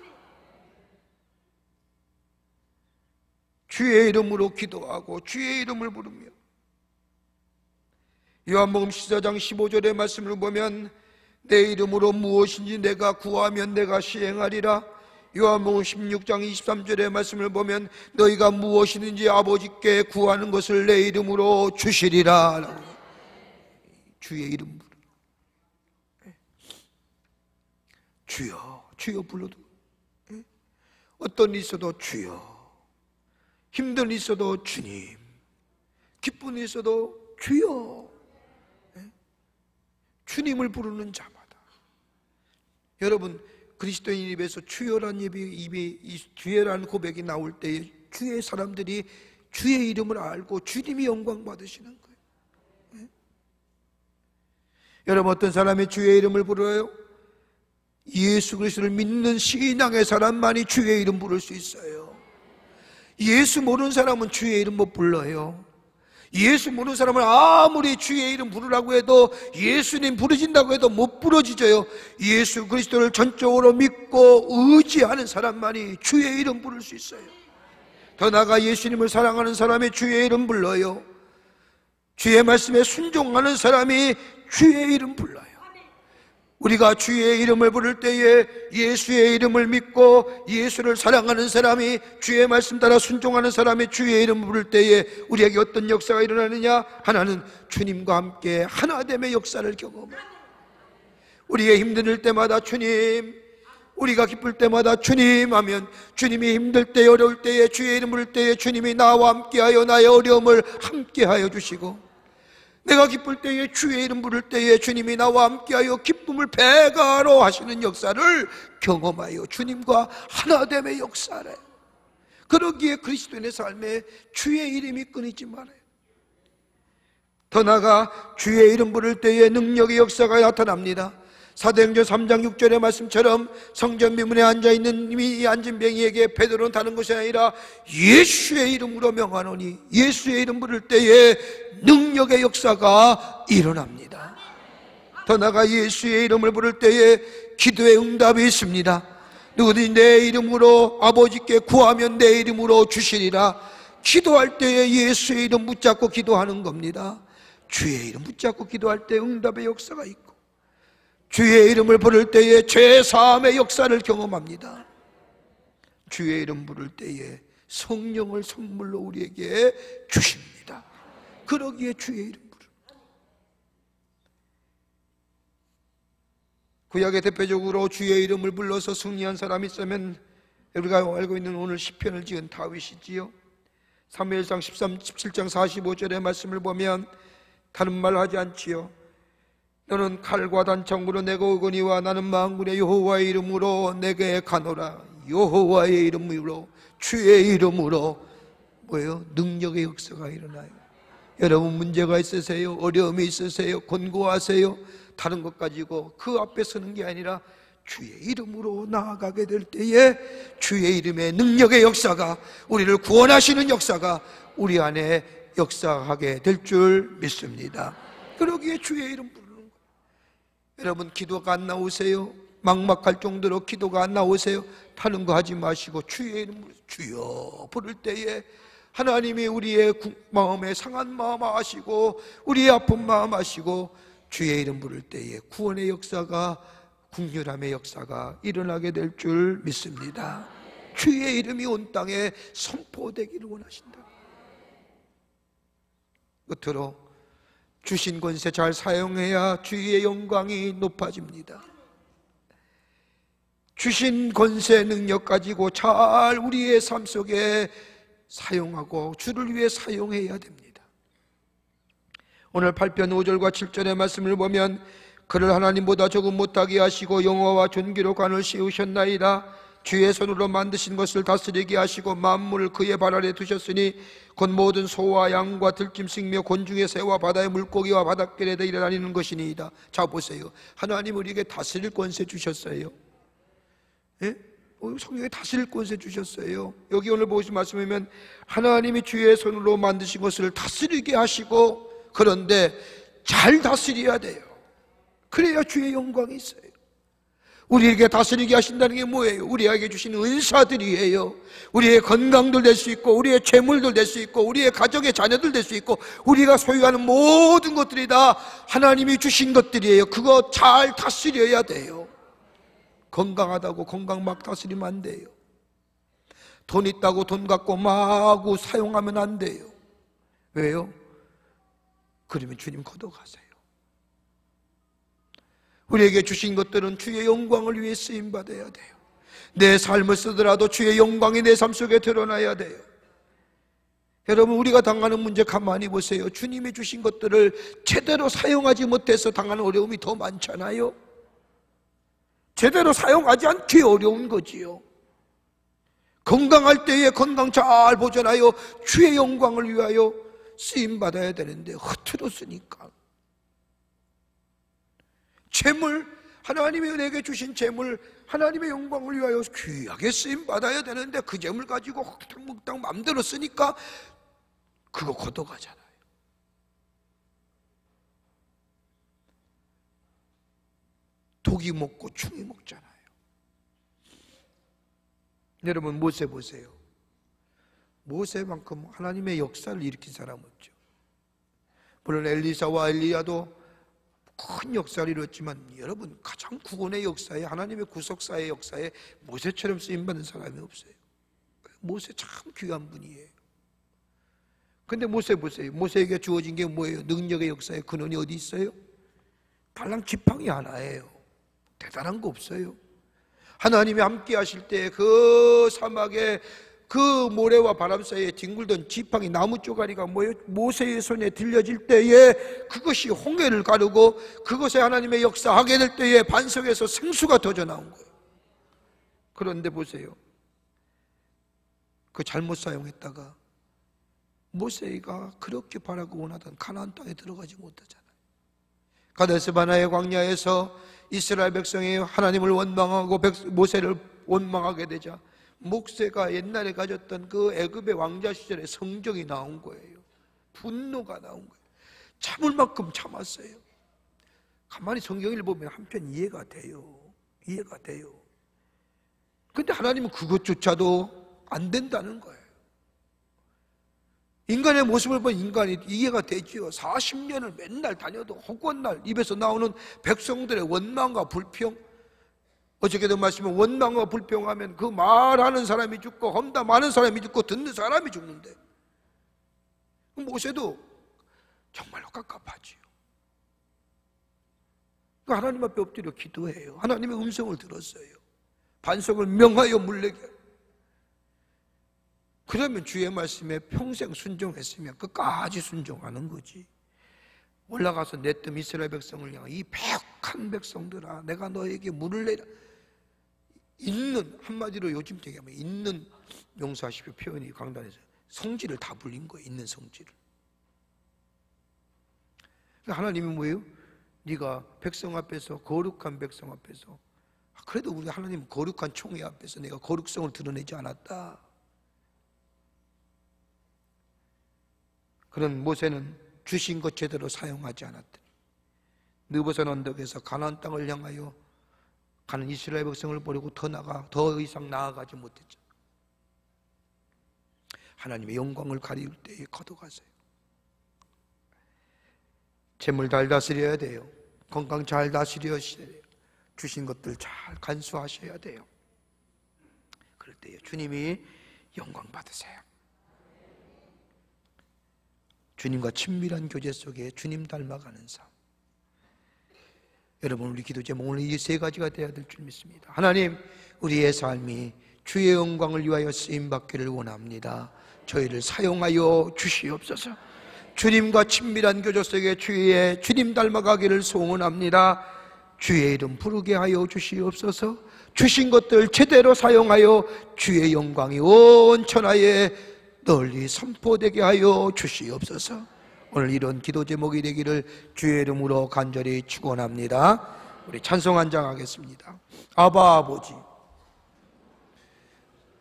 주의 이름으로 기도하고 주의 이름을 부르며, 요한복음 14장 15절의 말씀을 보면 내 이름으로 무엇인지 내가 구하면 내가 시행하리라. 요한복음 16장 23절의 말씀을 보면 너희가 무엇이든지 아버지께 구하는 것을 내 이름으로 주시리라 라고. 주의 이름 부르. 주여, 주여 불러도, 어떤 일 있어도 주여, 힘든 일 있어도 주님, 기쁜 일 있어도 주여. 주님을 부르는 자마다. 여러분, 그리스도인 입에서 주여라는 주여라는 고백이 나올 때에 주의 사람들이 주의 이름을 알고 주님이 영광 받으시는 거예요. 여러분, 어떤 사람이 주의 이름을 부르요? 예수 그리스도를 믿는 신앙의 사람만이 주의 이름 부를 수 있어요. 예수 모르는 사람은 주의 이름 못 불러요. 예수 모르는 사람은 아무리 주의 이름 부르라고 해도, 예수님 부르신다고 해도 못 부르짖어요. 예수 그리스도를 전적으로 믿고 의지하는 사람만이 주의 이름 부를 수 있어요. 더 나아가 예수님을 사랑하는 사람이 주의 이름 불러요. 주의 말씀에 순종하는 사람이 주의 이름 불러요. 우리가 주의 이름을 부를 때에 예수의 이름을 믿고 예수를 사랑하는 사람이, 주의 말씀 따라 순종하는 사람이 주의 이름을 부를 때에 우리에게 어떤 역사가 일어나느냐? 하나는 주님과 함께 하나됨의 역사를 경험해요. 우리의 힘들 때마다 주님, 우리가 기쁠 때마다 주님 하면, 주님이 힘들 때, 어려울 때에 주의 이름 부를 때에 주님이 나와 함께하여 나의 어려움을 함께하여 주시고, 내가 기쁠 때에 주의 이름 부를 때에 주님이 나와 함께하여 기쁨을 배가로 하시는 역사를 경험하여 주님과 하나됨의 역사를. 그러기에 그리스도인의 삶에 주의 이름이 끊이지 말아요. 더 나아가 주의 이름 부를 때에 능력의 역사가 나타납니다. 사도행전 3장 6절의 말씀처럼 성전 미문에 앉아있는 이미 앉은 병이에게 베드로는 다른 것이 아니라 예수의 이름으로 명하노니, 예수의 이름 부를 때에 능력의 역사가 일어납니다. 더 나아가 예수의 이름을 부를 때에 기도의 응답이 있습니다. 누구든지 내 이름으로 아버지께 구하면 내 이름으로 주시리라. 기도할 때에 예수의 이름 붙잡고 기도하는 겁니다. 주의 이름 붙잡고 기도할 때 응답의 역사가 있고, 주의 이름을 부를 때에 죄사함의 역사를 경험합니다. 주의 이름 부를 때에 성령을 선물로 우리에게 주십니다. 그러기에 주의 이름 부르. 구약의 대표적으로 주의 이름을 불러서 승리한 사람이 있으면 우리가 알고 있는 오늘 시편을 지은 다윗이지요. 사무엘상 17장 45절의 말씀을 보면 다른 말 하지 않지요. 너는 칼과 단창으로 내가 오거니와 나는 만군의 여호와의 이름으로 내게 가노라. 여호와의 이름으로, 주의 이름으로 뭐예요? 능력의 역사가 일어나요. 여러분 문제가 있으세요? 어려움이 있으세요? 권고하세요? 다른 것 가지고 그 앞에 서는 게 아니라 주의 이름으로 나아가게 될 때에 주의 이름의 능력의 역사가, 우리를 구원하시는 역사가 우리 안에 역사하게 될 줄 믿습니다. 그러기에 주의 이름 부르는 거예요. 여러분 기도가 안 나오세요? 막막할 정도로 기도가 안 나오세요? 다른 거 하지 마시고 주의 이름으로 주여 부를 때에 하나님이 우리의 마음에 상한 마음 아시고 우리의 아픈 마음 아시고 주의 이름 부를 때에 구원의 역사가, 긍휼함의 역사가 일어나게 될 줄 믿습니다. 주의 이름이 온 땅에 선포되기를 원하신다. 끝으로 주신 권세 잘 사용해야 주의 영광이 높아집니다. 주신 권세 능력 가지고 잘 우리의 삶 속에 사용하고 주를 위해 사용해야 됩니다. 오늘 8편 5절과 7절의 말씀을 보면 그를 하나님보다 조금 못하게 하시고 영화와 존귀로 관을 씌우셨나이다. 주의 손으로 만드신 것을 다스리게 하시고 만물을 그의 발 아래 두셨으니 곧 모든 소와 양과 들짐승이며 곤충의 새와 바다의 물고기와 바닷길에 일어다니는 것이니이다. 자 보세요, 하나님 우리에게 다스릴 권세 주셨어요. 예? 성경에 다스릴 권세 주셨어요. 여기 오늘 보신 말씀이면 하나님이 주의 손으로 만드신 것을 다스리게 하시고, 그런데 잘 다스려야 돼요. 그래야 주의 영광이 있어요. 우리에게 다스리게 하신다는 게 뭐예요? 우리에게 주신 은사들이에요. 우리의 건강도 될 수 있고 우리의 재물도 될 수 있고 우리의 가정의 자녀들 될 수 있고 우리가 소유하는 모든 것들이 다 하나님이 주신 것들이에요. 그거 잘 다스려야 돼요. 건강하다고 건강 막 다스리면 안 돼요. 돈 있다고 돈 갖고 마구 사용하면 안 돼요. 왜요? 그러면 주님 거둬가세요. 우리에게 주신 것들은 주의 영광을 위해 쓰임받아야 돼요. 내 삶을 쓰더라도 주의 영광이 내 삶 속에 드러나야 돼요. 여러분 우리가 당하는 문제 가만히 보세요. 주님이 주신 것들을 제대로 사용하지 못해서 당하는 어려움이 더 많잖아요. 제대로 사용하지 않기 어려운 거지요. 건강할 때에 건강 잘 보존하여 주의 영광을 위하여 쓰임받아야 되는데 허투루 쓰니까. 재물, 하나님의 은혜에게 주신 재물, 하나님의 영광을 위하여 귀하게 쓰임받아야 되는데 그 재물 가지고 흑탕묵탕 마음대로 쓰니까 그거 걷어가잖아요. 독이 먹고 충이 먹잖아요. 여러분 모세 보세요. 모세만큼 하나님의 역사를 일으킨 사람 없죠. 물론 엘리사와 엘리야도 큰 역사를 이뤘지만 여러분 가장 구원의 역사에, 하나님의 구속사의 역사에 모세처럼 쓰임받는 사람이 없어요. 모세 참 귀한 분이에요. 근데 모세 보세요. 모세에게 주어진 게 뭐예요? 능력의 역사의 근원이 어디 있어요? 달랑 지팡이 하나예요. 대단한 거 없어요. 하나님이 함께 하실 때 그 사막에 그 모래와 바람 사이에 뒹굴던 지팡이 나무 쪼가리가 뭐예요? 모세의 손에 들려질 때에 그것이 홍해를 가르고 그것에 하나님의 역사하게 될 때에 반석에서 생수가 터져 나온 거예요. 그런데 보세요, 그 잘못 사용했다가 모세가 그렇게 바라고 원하던 가나안 땅에 들어가지 못하잖아요. 가데스 바네아의 광야에서 이스라엘 백성이 하나님을 원망하고 모세를 원망하게 되자 모세가 옛날에 가졌던 그 애굽의 왕자 시절의 성정이 나온 거예요. 분노가 나온 거예요. 참을 만큼 참았어요. 가만히 성경을 보면 한편 이해가 돼요. 이해가 돼요. 근데 하나님은 그것조차도 안 된다는 거예요. 인간의 모습을 보면 인간이 이해가 되지요. 40년을 맨날 다녀도 혹원날 입에서 나오는 백성들의 원망과 불평, 어저께도 말씀은 원망과 불평하면 그 말하는 사람이 죽고 험담하는 사람이 죽고 듣는 사람이 죽는데 모세도 정말로 깝깝하지요. 하나님 앞에 엎드려 기도해요. 하나님의 음성을 들었어요. 반석을 명하여 물레게. 그러면 주의 말씀에 평생 순종했으면 끝까지 순종하는 거지. 올라가서 내뜸 이스라엘 백성을 향해 이 배역한 백성들아 내가 너에게 물을 내라. 있는, 한마디로 요즘 얘기하면 있는, 용서하십시오 표현이 강단에서 성질을 다 불린 거예요. 있는 성질을. 하나님이 뭐예요? 네가 백성 앞에서, 거룩한 백성 앞에서, 그래도 우리 하나님 거룩한 총회 앞에서 내가 거룩성을 드러내지 않았다. 그런 모세는 주신 것 제대로 사용하지 않았더니 느보산 언덕에서 가나안 땅을 향하여 가는 이스라엘 백성을 버리고 더 이상 나아가지 못했죠. 하나님의 영광을 가리울 때에 거둬가세요. 재물 잘 다스려야 돼요. 건강 잘 다스려야 돼요. 주신 것들 잘 간수하셔야 돼요. 그럴 때에 주님이 영광 받으세요. 주님과 친밀한 교제 속에 주님 닮아가는 삶. 여러분, 우리 기도 제목 오늘 이 세 가지가 되어야 될 줄 믿습니다. 하나님, 우리의 삶이 주의 영광을 위하여 쓰임받기를 원합니다. 저희를 사용하여 주시옵소서. 주님과 친밀한 교제 속에 주님 닮아가기를 소원합니다. 주의 이름 부르게 하여 주시옵소서. 주신 것들 제대로 사용하여 주의 영광이 온 천하에 널리 선포되게 하여 주시옵소서. 오늘 이런 기도 제목이 되기를 주의 이름으로 간절히 축원합니다. 우리 찬송 한 장 하겠습니다. 아바 아버지,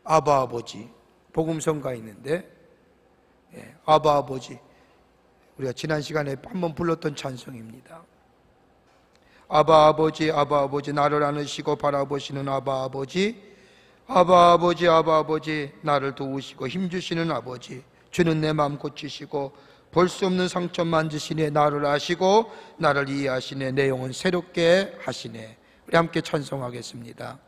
아바 아버지. 복음성가 있는데 아바 아버지, 우리가 지난 시간에 한번 불렀던 찬송입니다. 아바 아버지, 아바 아버지, 나를 안으시고 바라보시는 아바 아버지, 아바 아버지, 아바 아버지, 나를 도우시고 힘주시는 아버지. 주는 내 마음 고치시고 볼 수 없는 상처 만지시네. 나를 아시고 나를 이해하시네. 내 영혼 새롭게 하시네. 우리 함께 찬송하겠습니다.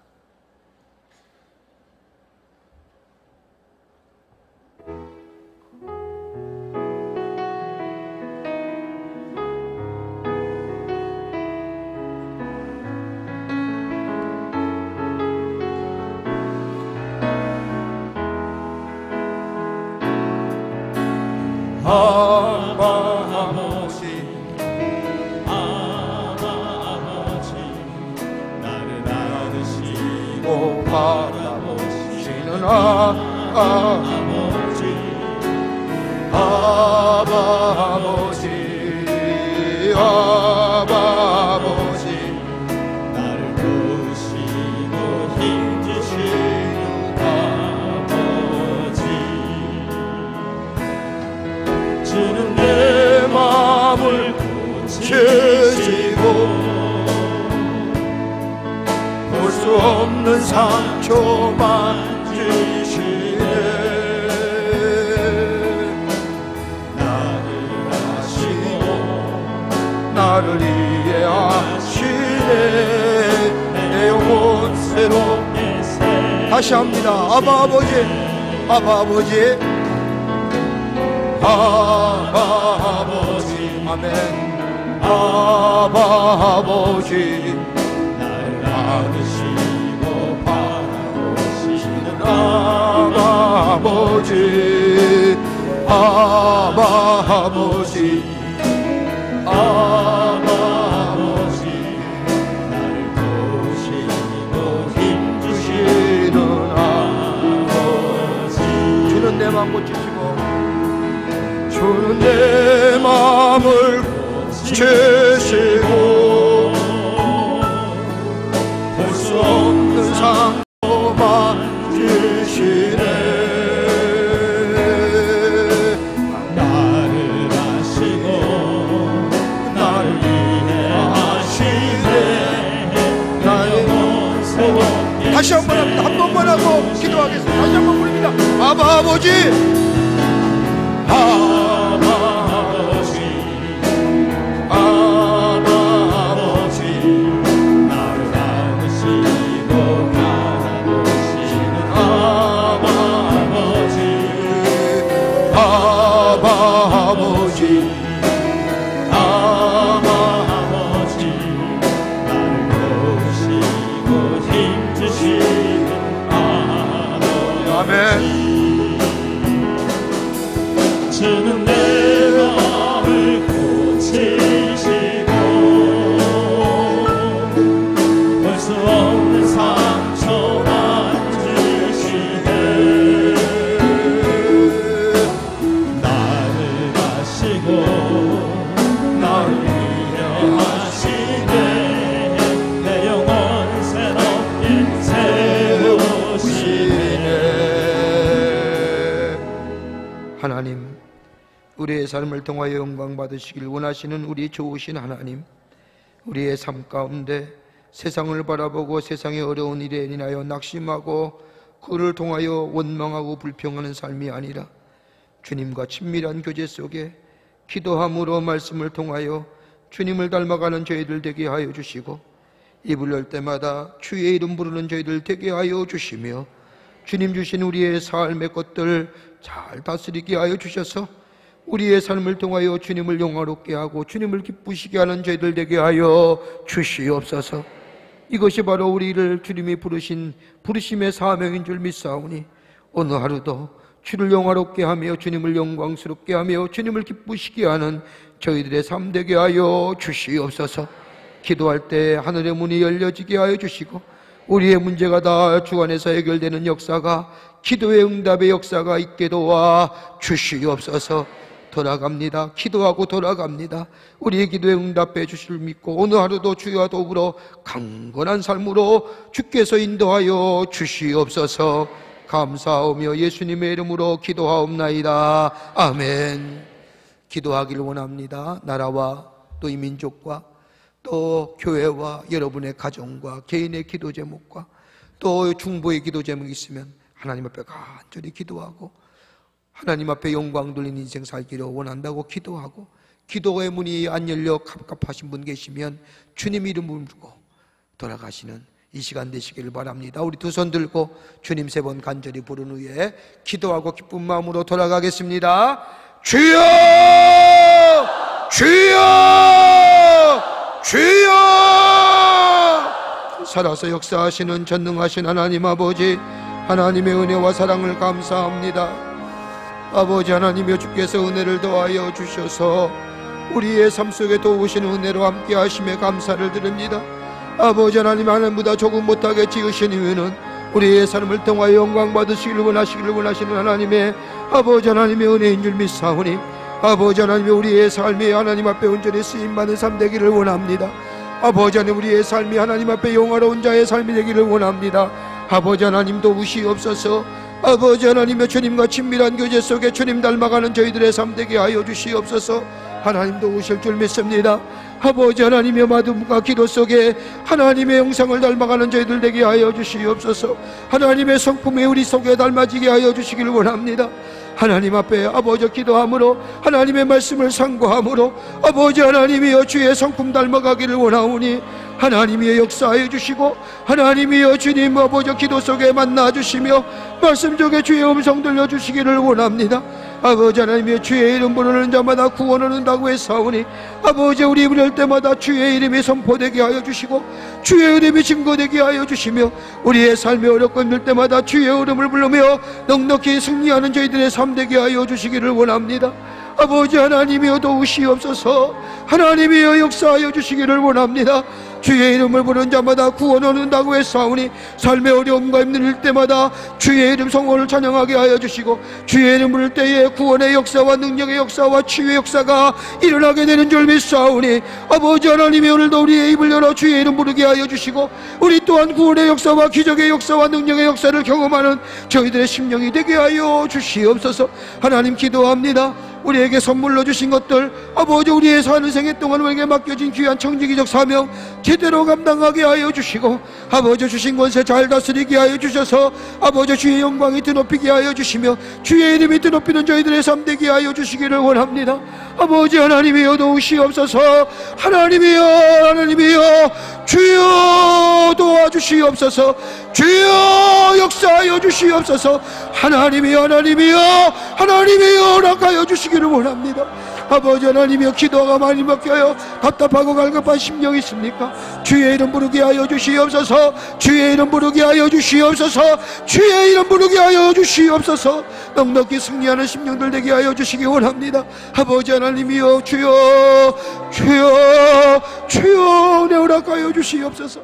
아바 아버지, 아바 아버지, 나를 안으시고 바라보시는 아버지, 아바 아버지, 아바 아버지, 나를 도우시고 힘주시는 아버지. 주는 내 마음을 고치시고 볼 수 없는 상처 만지시네. 나를 아시고 나를 이해하시네. 내 영혼 새롭게 다시 합니다. 아바 아버지, 아바 아버지, 아바 아버지, 아멘. 아바 아버지, 나를 안으시고 바라보시는 아바 아버지, 아바 아버지, 아바 아버지, 나를 도우시고 힘주시는 아버지. 주는 내 마음 고치시고 주는 내 마음을 고치시고 볼 수 없는 상처 만지시네. 나를 아시고 나를 이해하시네. 나의 영혼 다시 한 번 합니다. 한 번만 하고 기도하겠습니다. 다시 한 번 부릅니다. 아바 아버지, 아바 아버지, 아바 아버지, 나를 안으시고 바라보시는 아바 아버지, 아바 아버지, 아바 아버지, 나를 도우시고 힘주시는 아버지. 아멘. 주는 내 마음을 고치시고 볼 수 없는 상처 만지시네. 우리의 삶을 통하여 영광 받으시길 원하시는 우리 좋으신 하나님, 우리의 삶 가운데 세상을 바라보고 세상의 어려운 일에 인하여 낙심하고 그를 통하여 원망하고 불평하는 삶이 아니라 주님과 친밀한 교제 속에 기도함으로 말씀을 통하여 주님을 닮아가는 저희들 되게 하여 주시고, 입을 열 때마다 주의 이름 부르는 저희들 되게 하여 주시며, 주님 주신 우리의 삶의 것들 잘 다스리게 하여 주셔서 우리의 삶을 통하여 주님을 영화롭게 하고 주님을 기쁘시게 하는 저희들 되게 하여 주시옵소서. 이것이 바로 우리를 주님이 부르신 부르심의 사명인 줄 믿사오니 오늘 하루도 주를 영화롭게 하며 주님을 영광스럽게 하며 주님을 기쁘시게 하는 저희들의 삶 되게 하여 주시옵소서. 기도할 때 하늘의 문이 열려지게 하여 주시고, 우리의 문제가 다 주 안에서 해결되는 역사가, 기도의 응답의 역사가 있게 도와 주시옵소서. 돌아갑니다. 기도하고 돌아갑니다. 우리의 기도에 응답해 주실 믿고 오늘 하루도 주와 더불어 강건한 삶으로 주께서 인도하여 주시옵소서. 감사하며 예수님의 이름으로 기도하옵나이다. 아멘. 기도하기를 원합니다. 나라와 또 이 민족과 또 교회와 여러분의 가정과 개인의 기도 제목과 또 중보의 기도 제목이 있으면 하나님 앞에 간절히 기도하고 하나님 앞에 영광 돌린 인생 살기를 원한다고 기도하고, 기도의 문이 안 열려 갑갑하신 분 계시면 주님 이름을 부르고 돌아가시는 이 시간 되시기를 바랍니다. 우리 두 손 들고 주님 3번 간절히 부른 후에 기도하고 기쁜 마음으로 돌아가겠습니다. 주여! 주여! 주여! 살아서 역사하시는 전능하신 하나님 아버지, 하나님의 은혜와 사랑을 감사합니다. 아버지 하나님여, 주께서 은혜를 더하여 주셔서 우리의 삶 속에 도우시는 은혜로 함께 하심에 감사를 드립니다. 아버지 하나님보다 조금 못하게 지으신 이유는 우리의 삶을 통하여 영광 받으시기를 원하시는 하나님의 아버지 하나님의 은혜인 줄 믿사오니, 아버지 하나님의 우리의 삶이 하나님 앞에 온전히 쓰임받는 삶 되기를 원합니다. 아버지 하나님, 우리의 삶이 하나님 앞에 영화로운 자의 삶이 되기를 원합니다. 아버지 하나님 도우시옵소서. 아버지 하나님의 주님과 친밀한 교제 속에 주님 닮아가는 저희들의 삶 되게 하여 주시옵소서. 하나님도 오실 줄 믿습니다. 아버지 하나님의 마음과 기도 속에 하나님의 형상을 닮아가는 저희들 되게 하여 주시옵소서. 하나님의 성품이 우리 속에 닮아지게 하여 주시기를 원합니다. 하나님 앞에 아버지 기도함으로 하나님의 말씀을 상고함으로 아버지 하나님이여 주의 성품 닮아가기를 원하오니 하나님이여 역사하여 주시고, 하나님이여 주님 아버지 기도 속에 만나 주시며 말씀 속에 주의 음성 들려주시기를 원합니다. 아버지 하나님이여 주의 이름 부르는 자마다 구원을 얻는다고 했사오니 아버지 우리 입을 열 때마다 주의 이름이 선포되게 하여 주시고 주의 이름이 증거되게 하여 주시며 우리의 삶이 어렵고 힘들 때마다 주의 이름을 부르며 넉넉히 승리하는 저희들의 삶 되게 하여 주시기를 원합니다. 아버지 하나님이여 도우시옵소서. 하나님이여 역사하여 주시기를 원합니다. 주의 이름을 부르는 자마다 구원을 얻는다고 했사오니 삶의 어려움과 힘들 때마다 주의 이름 성호를 찬양하게 하여 주시고 주의 이름 부를 때에 구원의 역사와 능력의 역사와 치유의 역사가 일어나게 되는 줄 믿사오니 아버지 하나님이 오늘도 우리의 입을 열어 주의 이름 부르게 하여 주시고 우리 또한 구원의 역사와 기적의 역사와 능력의 역사를 경험하는 저희들의 심령이 되게 하여 주시옵소서. 하나님 기도합니다. 우리에게 선물로 주신 것들 아버지 우리의 사는 생애 동안 우리에게 맡겨진 귀한 청지기적 사명 제대로 감당하게 하여 주시고 아버지 주신 권세 잘 다스리게 하여 주셔서 아버지 주의 영광이 드높이게 하여 주시며 주의 이름이 드높이는 저희들의 삶 되게 하여 주시기를 원합니다. 아버지 하나님이여 도우시옵소서. 하나님이여 주여 도와주시옵소서. 주여 역사하여 주시옵소서. 하나님이여 허락하여 주시기를 원합니다. 아버지 하나님이여 기도가 많이 먹혀요 답답하고 갈급한 심령이 있습니까? 주의 이름 부르게 하여 주시옵소서. 주의 이름 부르게 하여 주시옵소서. 주의 이름 부르게 하여 주시옵소서. 넉넉히 승리하는 심령들 되게 하여 주시기 원합니다. 아버지 하나님이여 주여 은혜 허락하여 주시옵소서.